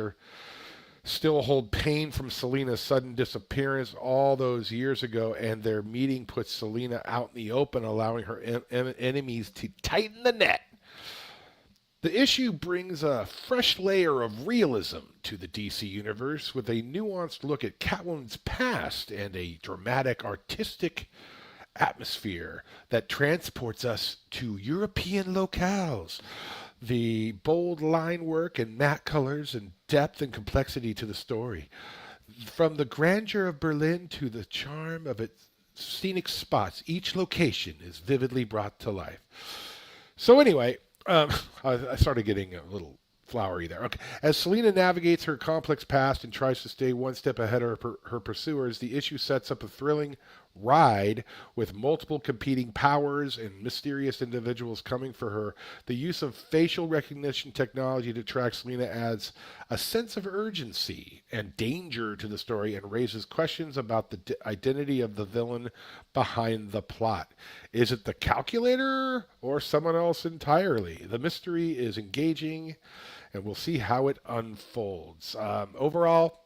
still hold pain from Selina's sudden disappearance all those years ago, and their meeting puts Selina out in the open, allowing her enemies to tighten the net. The issue brings a fresh layer of realism to the DC universe, with a nuanced look at Catwoman's past and a dramatic, artistic atmosphere that transports us to European locales. The bold line work and matte colors and depth and complexity to the story. From the grandeur of Berlin to the charm of its scenic spots, each location is vividly brought to life. So anyway, I started getting a little flowery there. Okay. As Selina navigates her complex past and tries to stay one step ahead of her pursuers, the issue sets up a thrilling ride with multiple competing powers and mysterious individuals coming for her. The use of facial recognition technology to track Selina adds a sense of urgency and danger to the story and raises questions about the identity of the villain behind the plot. Is it the calculator or someone else entirely? The mystery is engaging, and we'll see how it unfolds. Overall,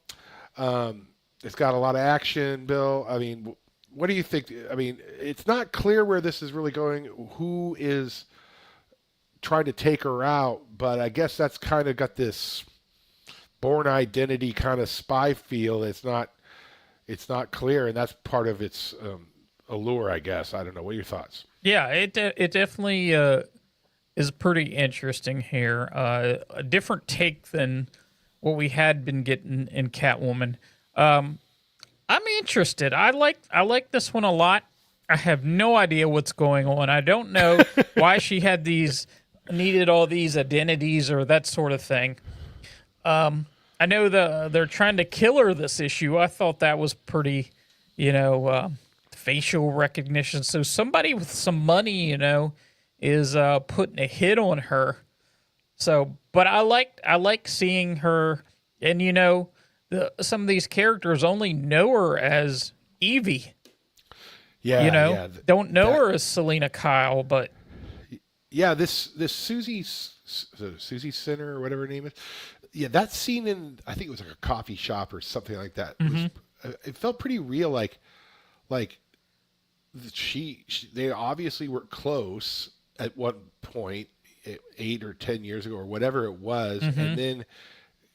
it's got a lot of action, Bill. I mean, what do you think? I mean, it's not clear where this is really going, who is trying to take her out, but I guess that's kind of got this Born Identity kind of spy feel. It's not clear, and that's part of its allure, I guess. I don't know. What are your thoughts? Yeah, it definitely is pretty interesting here. A different take than what we had been getting in Catwoman. I'm interested. I like this one a lot. I have no idea what's going on. I don't know why she needed all these identities or that sort of thing. I know they're trying to kill her this issue. I thought that was pretty, facial recognition. So somebody with some money, is putting a hit on her. So, but I like seeing her, and some of these characters only know her as Evie. Yeah, don't know her as Selina Kyle, but yeah, this Susie Sinner or whatever her name is. Yeah, that scene in, I think it was like a coffee shop or something like that. It felt pretty real. Like they obviously were close at one point, 8 or 10 years ago or whatever it was, and then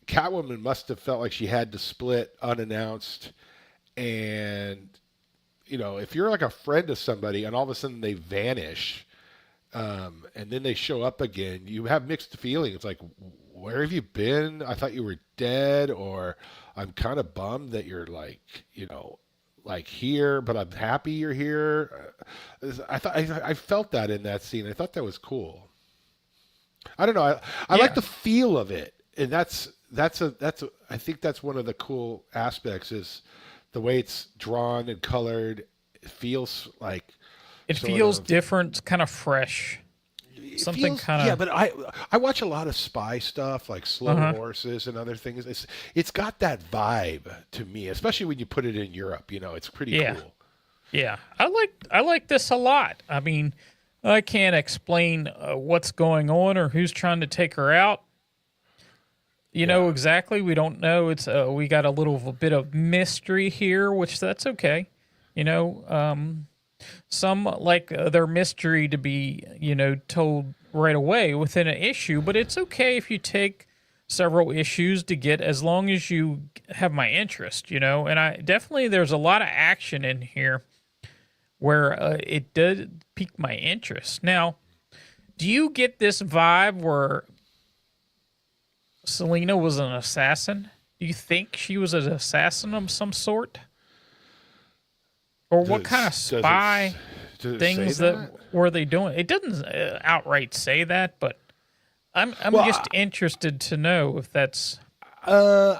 Catwoman must have felt like she had to split unannounced. And if you're like a friend of somebody and all of a sudden they vanish, and then they show up again, you have mixed feelings. Like, where have you been? I thought you were dead, or I'm kind of bummed that you're like here, but I'm happy you're here. I felt that in that scene. I thought that was cool. I don't know. I like the feel of it, and I think that's one of the cool aspects is the way it's drawn and colored. It feels like different, kind of fresh. Something kind of, yeah. But I watch a lot of spy stuff like Slow Horses and other things. It's got that vibe to me, especially when you put it in Europe. It's pretty cool. Yeah, I like this a lot. I mean, I can't explain what's going on or who's trying to take her out. Know exactly. We don't know. It's we got a little bit of mystery here, which that's okay. Some like their mystery to be, told right away within an issue, but it's okay if you take several issues to get, as long as you have my interest, and I definitely, there's a lot of action in here where it did pique my interest. Now, do you get this vibe where Selina was an assassin? Do you think she was an assassin of some sort? Or what kind of spy things that were they doing? It doesn't outright say that, but I'm just interested to know if that's. My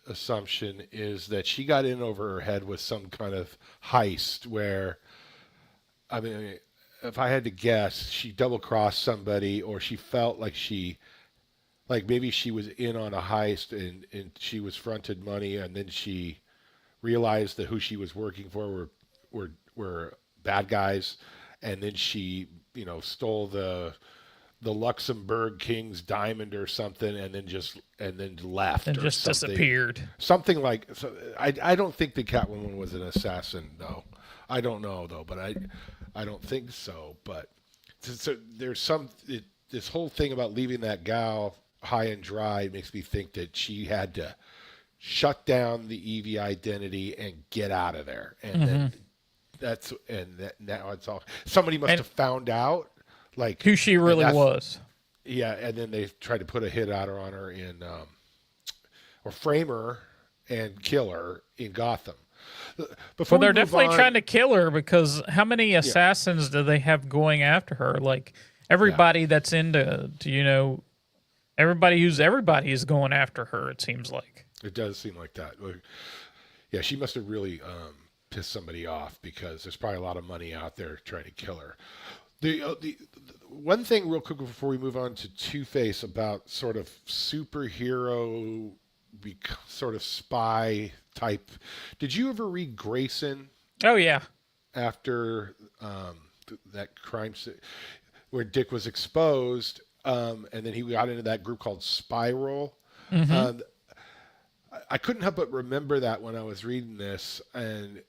assumption is that she got in over her head with some kind of heist where, I mean, if I had to guess, she double crossed somebody, or she felt like maybe she was in on a heist and she was fronted money, and then she realized that who she was working for were bad guys, and then she stole the Luxembourg King's diamond or something, and then left and or just something. Disappeared. Something like so. I don't think the Catwoman was an assassin though. I don't know though, but I don't think so. But so there's this whole thing about leaving that gal high and dry makes me think that she had to shut down the Evie identity and get out of there. And then now it's all, somebody must have found out like who she really was. Yeah. And then they tried to put a hit out on her or frame her and kill her in Gotham. Well, they're definitely trying to kill her, because how many assassins do they have going after her? Like, Everybody that's into, everybody is going after her, it seems like. It does seem like that. Yeah, she must have really pissed somebody off because there's probably a lot of money out there trying to kill her. The one thing real quick before we move on to Two-Face about sort of superhero, sort of spy type. Did you ever read Grayson? Oh, yeah. After that crime where Dick was exposed, and then he got into that group called Spiral. Mm-hmm. I couldn't help but remember that when I was reading this and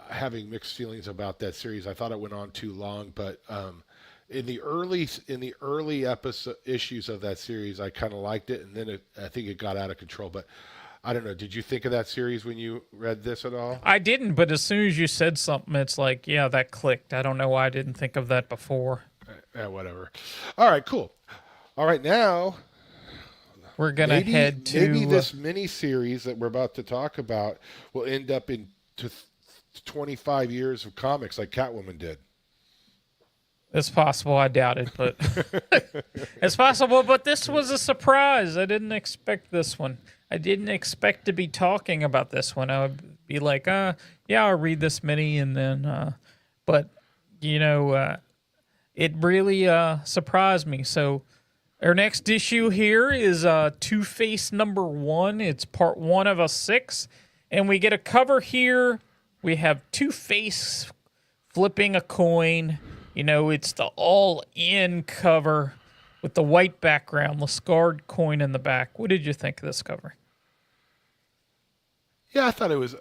having mixed feelings about that series. I thought it went on too long, but in the early issues of that series, I kind of liked it, and then I think it got out of control. But I don't know. Did you think of that series when you read this at all? I didn't, but as soon as you said something, it's like, yeah, that clicked. I don't know why I didn't think of that before. Yeah, whatever. All right, cool. All right, now we're gonna head to maybe this mini series that we're about to talk about will end up in 25 years of comics like Catwoman did. It's possible. I doubt it, but it's possible. But this was a surprise. I didn't expect this one. I didn't expect to be talking about this one. I would be like, yeah, I'll read this mini, and then, but it really surprised me. So our next issue here is Two-Face #1. It's part 1 of a 6, and we get a cover here. We have Two-Face flipping a coin. It's the all-in cover with the white background, the scarred coin in the back. What did you think of this cover? Yeah, I thought it was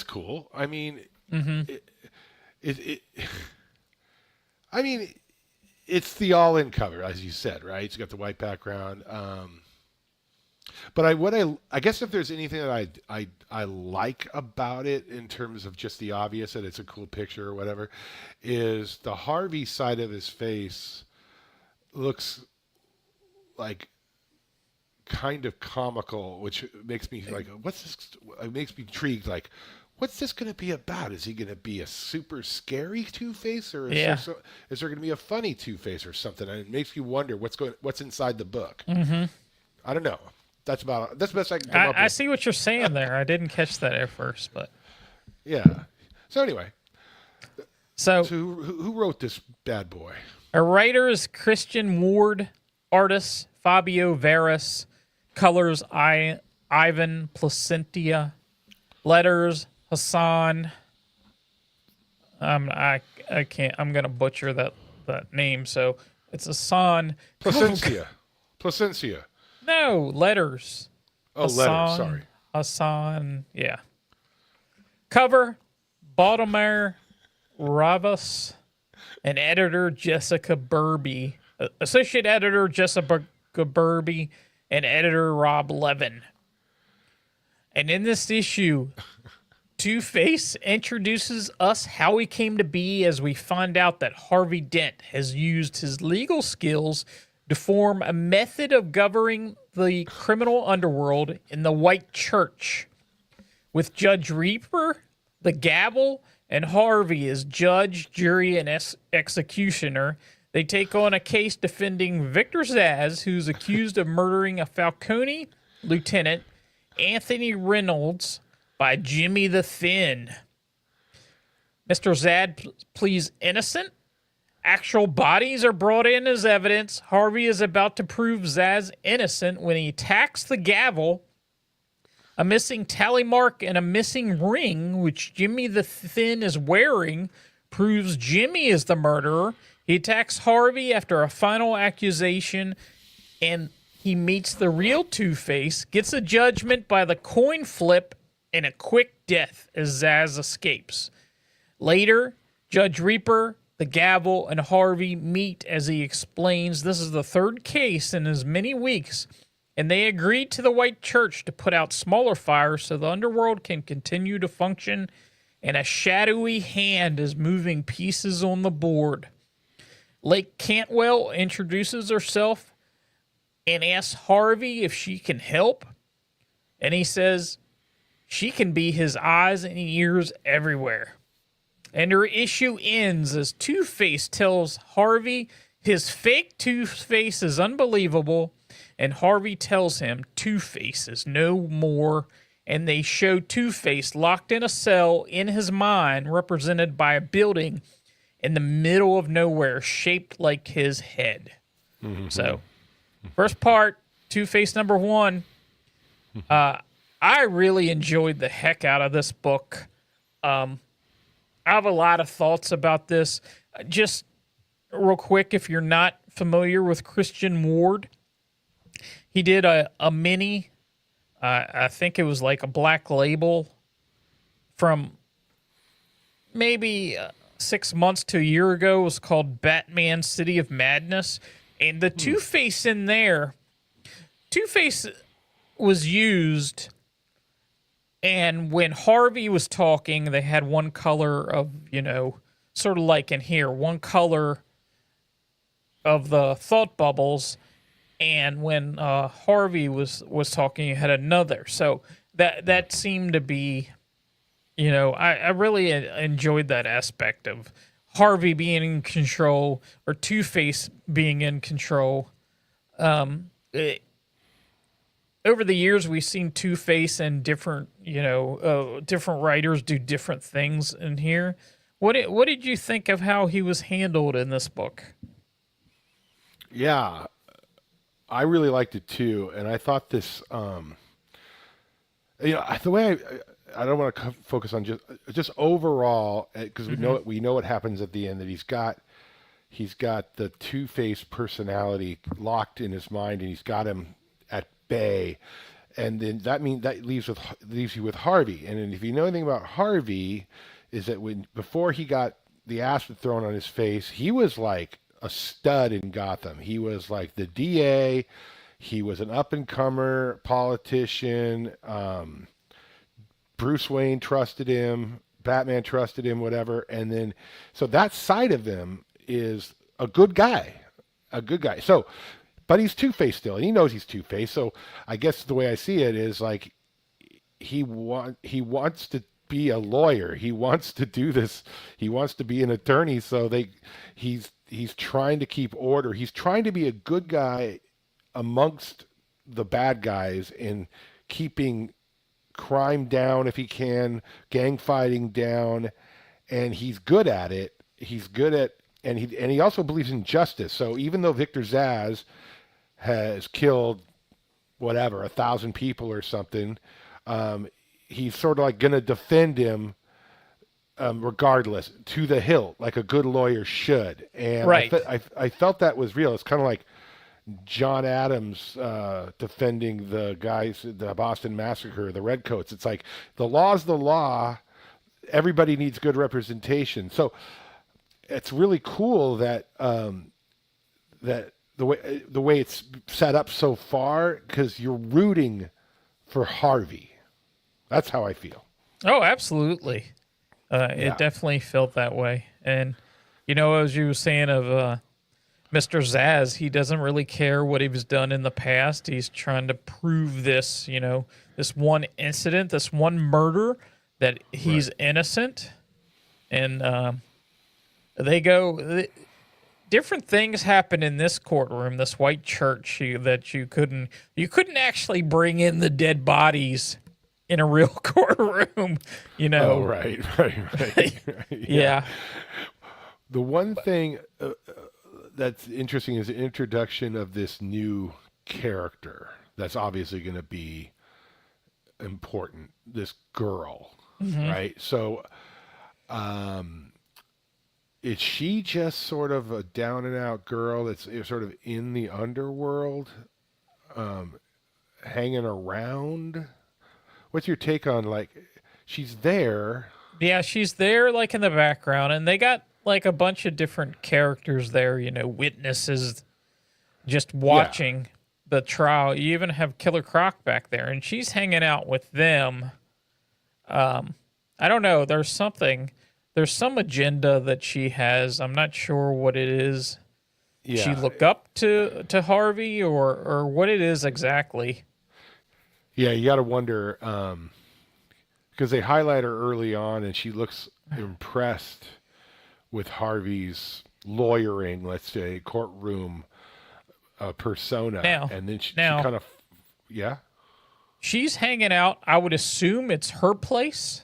cool. I mean, I mean, it's the all-in cover, as you said, right? It's got the white background. But I guess if there's anything that I like about it in terms of just the obvious that it's a cool picture or whatever, is the Harvey side of his face looks like kind of comical, which makes me like, what's this? It makes me intrigued. Like, what's this going to be about? Is he going to be a super scary Two-Face, or is there going to be a funny Two-Face or something? And it makes you wonder what's inside the book. Mm-hmm. I don't know. That's the best I can come up with. I see what you're saying there. I didn't catch that at first, but yeah. So anyway, so who wrote this bad boy? Our writer is Christian Ward, artist Fabio Veras, colors Ivan Placentia, letters Hassan. I can't. I'm gonna butcher that name. So it's Hassan Placencia. No, letters. Oh, Hassan, letters. Sorry. Hassan. Yeah. Cover: Baltimore Ravas and editor Jessica Burby, associate editor Jessica Burby, and editor Rob Levin. And in this issue, Two-Face introduces us how he came to be as we find out that Harvey Dent has used his legal skills to form a method of governing the criminal underworld in the White Church. With Judge Reaper, the Gavel, and Harvey as judge, jury, and executioner, they take on a case defending Victor Zsasz, who's accused of murdering a Falcone lieutenant, Anthony Reynolds, by Jimmy the Thin. Mr. Zsasz pleads innocent. Actual bodies are brought in as evidence. Harvey is about to prove Zsasz innocent when he attacks the Gavel. A missing tally mark and a missing ring, which Jimmy the Thin is wearing, proves Jimmy is the murderer. He attacks Harvey after a final accusation, and he meets the real Two-Face, gets a judgment by the coin flip, and a quick death as Zsasz escapes. Later, Judge Reaper, the Gavel, and Harvey meet as he explains this is the third case in as many weeks, and they agreed to the White Church to put out smaller fires so the underworld can continue to function, and a shadowy hand is moving pieces on the board. Lake Cantwell introduces herself and asks Harvey if she can help, and he says she can be his eyes and ears everywhere. And her issue ends as Two-Face tells Harvey his fake Two-Face is unbelievable, and Harvey tells him Two-Face is no more, and they show Two-Face locked in a cell in his mind, represented by a building in the middle of nowhere shaped like his head. Mm-hmm. So, first part, Two-Face number 1. I really enjoyed the heck out of this book. I have a lot of thoughts about this. Just real quick, if you're not familiar with Christian Ward, he did a mini, I think it was like a Black Label from maybe 6 months to a year ago. It was called Batman City of Madness. And the Two-Face in there, Two-Face was used, and when Harvey was talking, they had one color of, sort of like in here, one color of the thought bubbles, and when Harvey was talking, you had another. So that seemed to be, I really enjoyed that aspect of Harvey being in control or Two-Face being in control. Over the years, we've seen Two-Face and different writers do different things in here. What did you think of how he was handled in this book? Yeah, I really liked it too, and I thought this, the way I don't want to focus on just overall, because we know what happens at the end, that he's got the Two-Face personality locked in his mind, and he's got him at bay, and then that leaves you with Harvey. And then if you know anything about Harvey, is that before he got the acid thrown on his face, he was like a stud in Gotham. He was like the DA. He was an up-and-comer politician. Bruce Wayne trusted him. Batman trusted him, whatever. And then, so that side of him is a good guy. So, but he's Two-Face still, and he knows he's Two-Face. So I guess the way I see it is like he wants to be a lawyer. He wants to do this. He wants to be an attorney. So he's trying to keep order. He's trying to be a good guy amongst the bad guys and keeping crime down if he can, gang fighting down, and he's good at it. And he also believes in justice. So even though Victor Zsasz has killed 1,000 people or something, he's sort of like going to defend him regardless, to the hilt, like a good lawyer should. And right. I felt that was real. It's kind of like John Adams defending the guys, the Boston Massacre, the Redcoats. It's like the law's the law. Everybody needs good representation. So it's really cool that that the way it's set up so far, because you're rooting for Harvey. That's how I feel. Oh, absolutely. It definitely felt that way. And, as you were saying of Mr. Zsasz, he doesn't really care what he was done in the past. He's trying to prove this, this one incident, this one murder, that he's innocent. And different things happen in this courtroom, this white church, that you couldn't actually bring in the dead bodies in a real courtroom, Oh, right. Yeah. The one thing that's interesting is the introduction of this new character that's obviously going to be important, this girl, right? So is she just sort of a down-and-out girl that's sort of in the underworld, hanging around? What's your take on, like, she's there? Yeah, she's there, like, in the background, and they got, like, a bunch of different characters there, witnesses just watching the trial. You even have Killer Croc back there, and she's hanging out with them. I don't know. There's some agenda that she has. I'm not sure what it is. Yeah. She look up to Harvey or what it is exactly. Yeah, you got to wonder, because they highlight her early on, and she looks impressed with Harvey's lawyering, let's say, courtroom persona. Now, and then she now- kind of, yeah? She's hanging out. I would assume it's her place,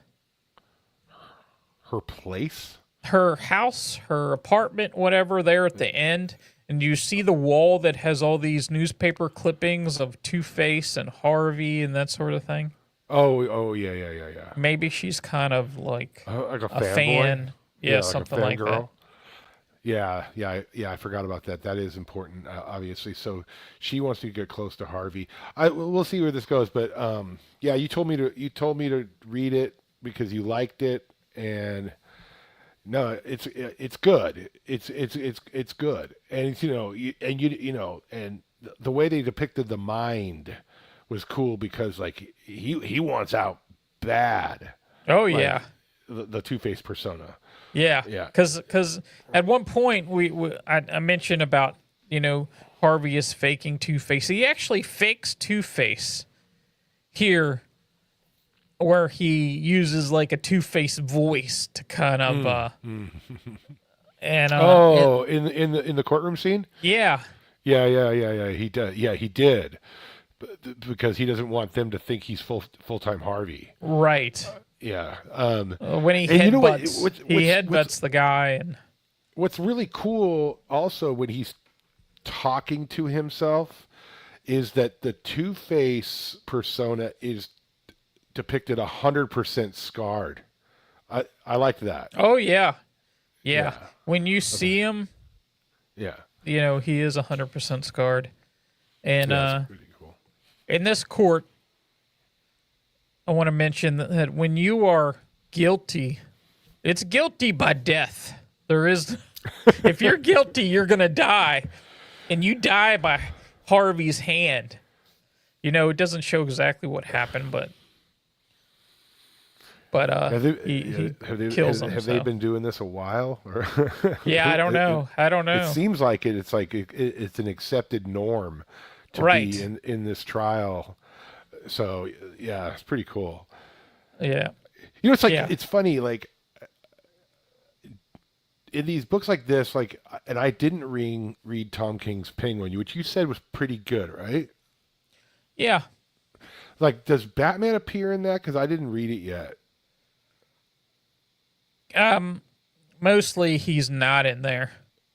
Her place? her house, her apartment, whatever, there at the end. And you see the wall that has all these newspaper clippings of Two-Face and Harvey and that sort of thing. Oh, yeah. Maybe she's kind of like Like a a fanboy? fan. Yeah, like something a like that. fangirl? Yeah, I forgot about that. That is important, obviously. So she wants to get close to Harvey. We'll see where this goes, but yeah, you told me to read it because you liked it, and no, it's good. It's good, and it's, and the way they depicted the mind was cool because like he wants out bad. Oh, Like, yeah. the Two-Face persona. Yeah, Yeah. Because at one point I mentioned about Harvey is faking Two-Face. He actually fakes Two-Face here, where he uses like a Two-Face voice to kind of In the courtroom scene. yeah. Yeah. He did. Yeah, he did, because he doesn't want them to think he's full-time Harvey. Right. Yeah. When he and headbutts, you know what? he headbutts the guy, and What's really cool also when he's talking to himself is that the Two-Face persona is depicted 100% scarred. I like that. oh yeah. Yeah. When you see him, Yeah. he is 100% scarred, and That's pretty cool. in this court, I want to mention that when you are guilty, it's guilty by death. There is, if you're guilty, you're going to die. And you die by Harvey's hand. It doesn't show exactly what happened, but he kills him. Have they been doing this a while? Or Yeah, I don't know. It seems like it. It's like it's an accepted norm to Right. be in this trial. So yeah, it's pretty cool. Yeah. It's like Yeah. it's funny, like in these books like this, like, and I didn't read Tom King's Penguin, which you said was pretty good, right? Yeah. Like, does Batman appear in that? Because I didn't read it yet. Mostly he's not in there.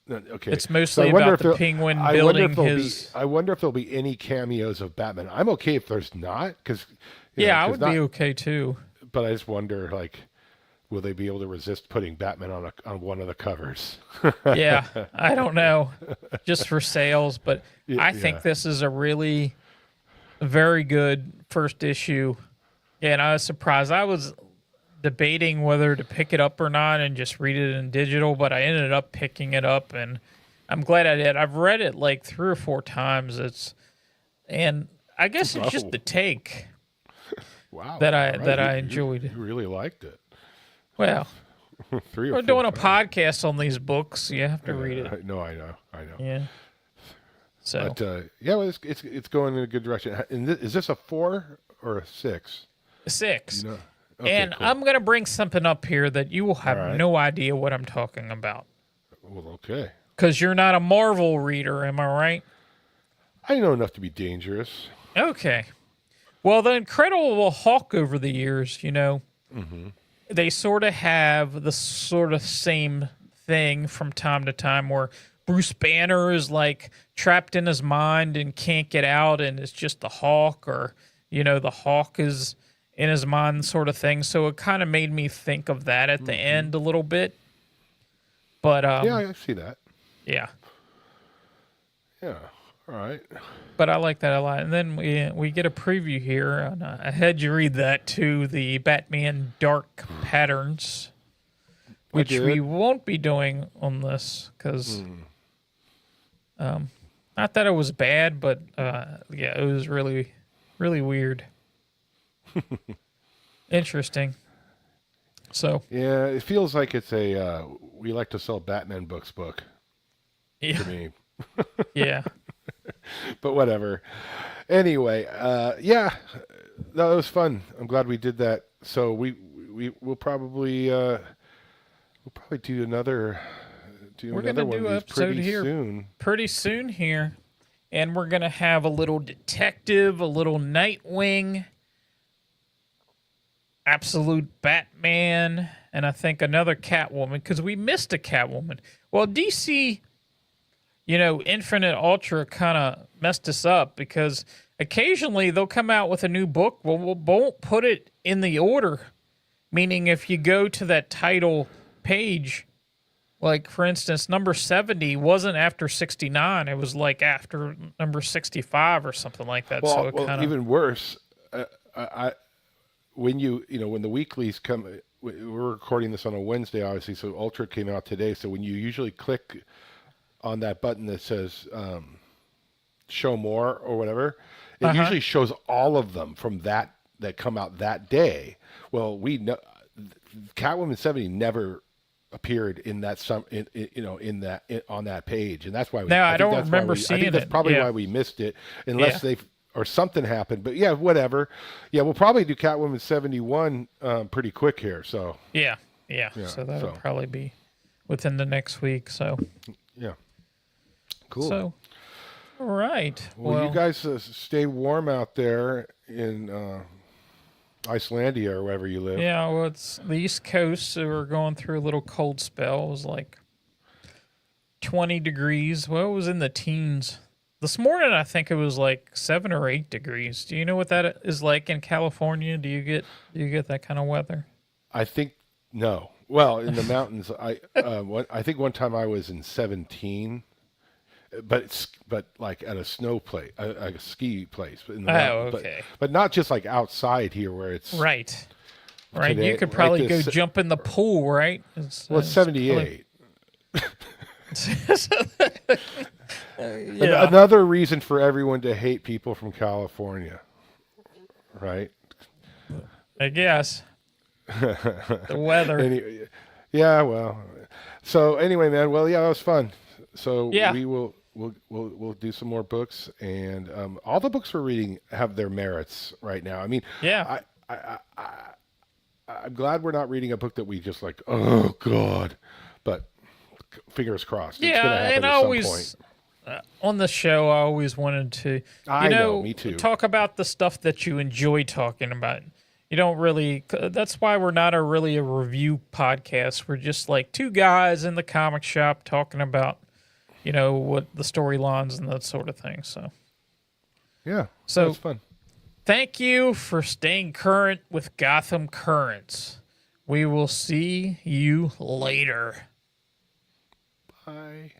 No, okay, It's So mostly I wonder about if the there- Penguin I wonder building if there'll his. I wonder if there'll be any cameos of Batman. I'm okay if there's not, because Yeah, I would be okay too. But I just wonder, like, will they be able to resist putting Batman on one of the covers? Yeah, I don't know, just for sales, but I think yeah. this is a really very good first issue. Yeah, and I was surprised. I was debating whether to pick it up or not and just read it in digital, but I ended up picking it up, and I'm glad I did. I've read it like 3 or 4 times. And I guess it's just Oh. the take Wow, that I all right. that I You enjoyed. really liked it. Well, 3 or we're 4 doing a times. podcast on these books. You have to read it. No, I know. Yeah. So But yeah, well, it's going in a good direction. And is this a 4 or a 6? 6. You know? Okay, And cool. I'm going to bring something up here that you will have All right. no idea what I'm talking about. Well, okay. Because you're not a Marvel reader, am I right? I know enough to be dangerous. Okay. Well, the Incredible Hulk over the years, they sort of have the sort of same thing from time to time where Bruce Banner is like trapped in his mind and can't get out, and it's just the Hulk, or, the Hulk is in his mind sort of thing. So it kind of made me think of that at the end a little bit. But Yeah, I see that. yeah. Yeah. All right. But I like that a lot. And then we get a preview here. And I had you read that too, the Batman Dark Patterns, which did. we won't be doing on this because, not that it was bad, but yeah, it was really, really weird. Interesting. So Yeah, it feels like it's a we like to sell Batman books book yeah, to me. yeah, But whatever. Anyway, yeah, that was fun. I'm glad we did that. So we'll probably We'll probably do another. We're gonna one do of an these episode pretty here soon. pretty soon here, and we're gonna have a little detective, a little Nightwing, absolute Batman, and I think another Catwoman, because we missed a Catwoman. Well, DC, Infinite Ultra kind of messed us up because occasionally they'll come out with a new book. Well, we won't put it in the order, meaning if you go to that title page, like for instance, number 70 wasn't after 69. It was like after number 65 or something like that. Well, So it even worse, when when the weeklies come, we're recording this on a Wednesday, obviously, so Ultra came out today. So when you usually click on that button that says show more or whatever, it usually shows all of them from that come out that day. Well, we know Catwoman 70 never appeared in that on that page, and that's why I don't remember seeing it. I think that's probably why we missed it, unless or something happened. But yeah, whatever. Yeah, we'll probably do Catwoman 71 pretty quick here. So yeah. So that'll probably be within the next week. So yeah, cool. So all right. Well, you guys stay warm out there in Icelandia or wherever you live. Yeah, well, it's the East Coast, so we're going through a little cold spell. It was like 20 degrees. Well, it was in the teens. This morning, I think it was like 7 or 8 degrees. Do you know what that is like in California? Do you get that kind of weather? I think no. Well, in the mountains, I think one time I was in 17, but like at a snow place, a ski place. In the mountains, okay. But not just like outside here where it's right. Today, You could probably go jump in the pool, right? It's 78. Another reason for everyone to hate people from California, right? I guess. The weather. Yeah, well. So anyway, man. Well, yeah, that was fun. So we'll do some more books, and all the books we're reading have their merits right now. I mean, yeah. I'm glad we're not reading a book that we just like. Oh God, but fingers crossed. Yeah, it's gonna happen and at some point. On the show, I always wanted to, me too. Talk about the stuff that you enjoy talking about. You don't really. That's why we're not really a review podcast. We're just like two guys in the comic shop talking about, what the storylines and that sort of thing. So, yeah, so that's fun. Thank you for staying current with Gotham Currents. We will see you later. Bye.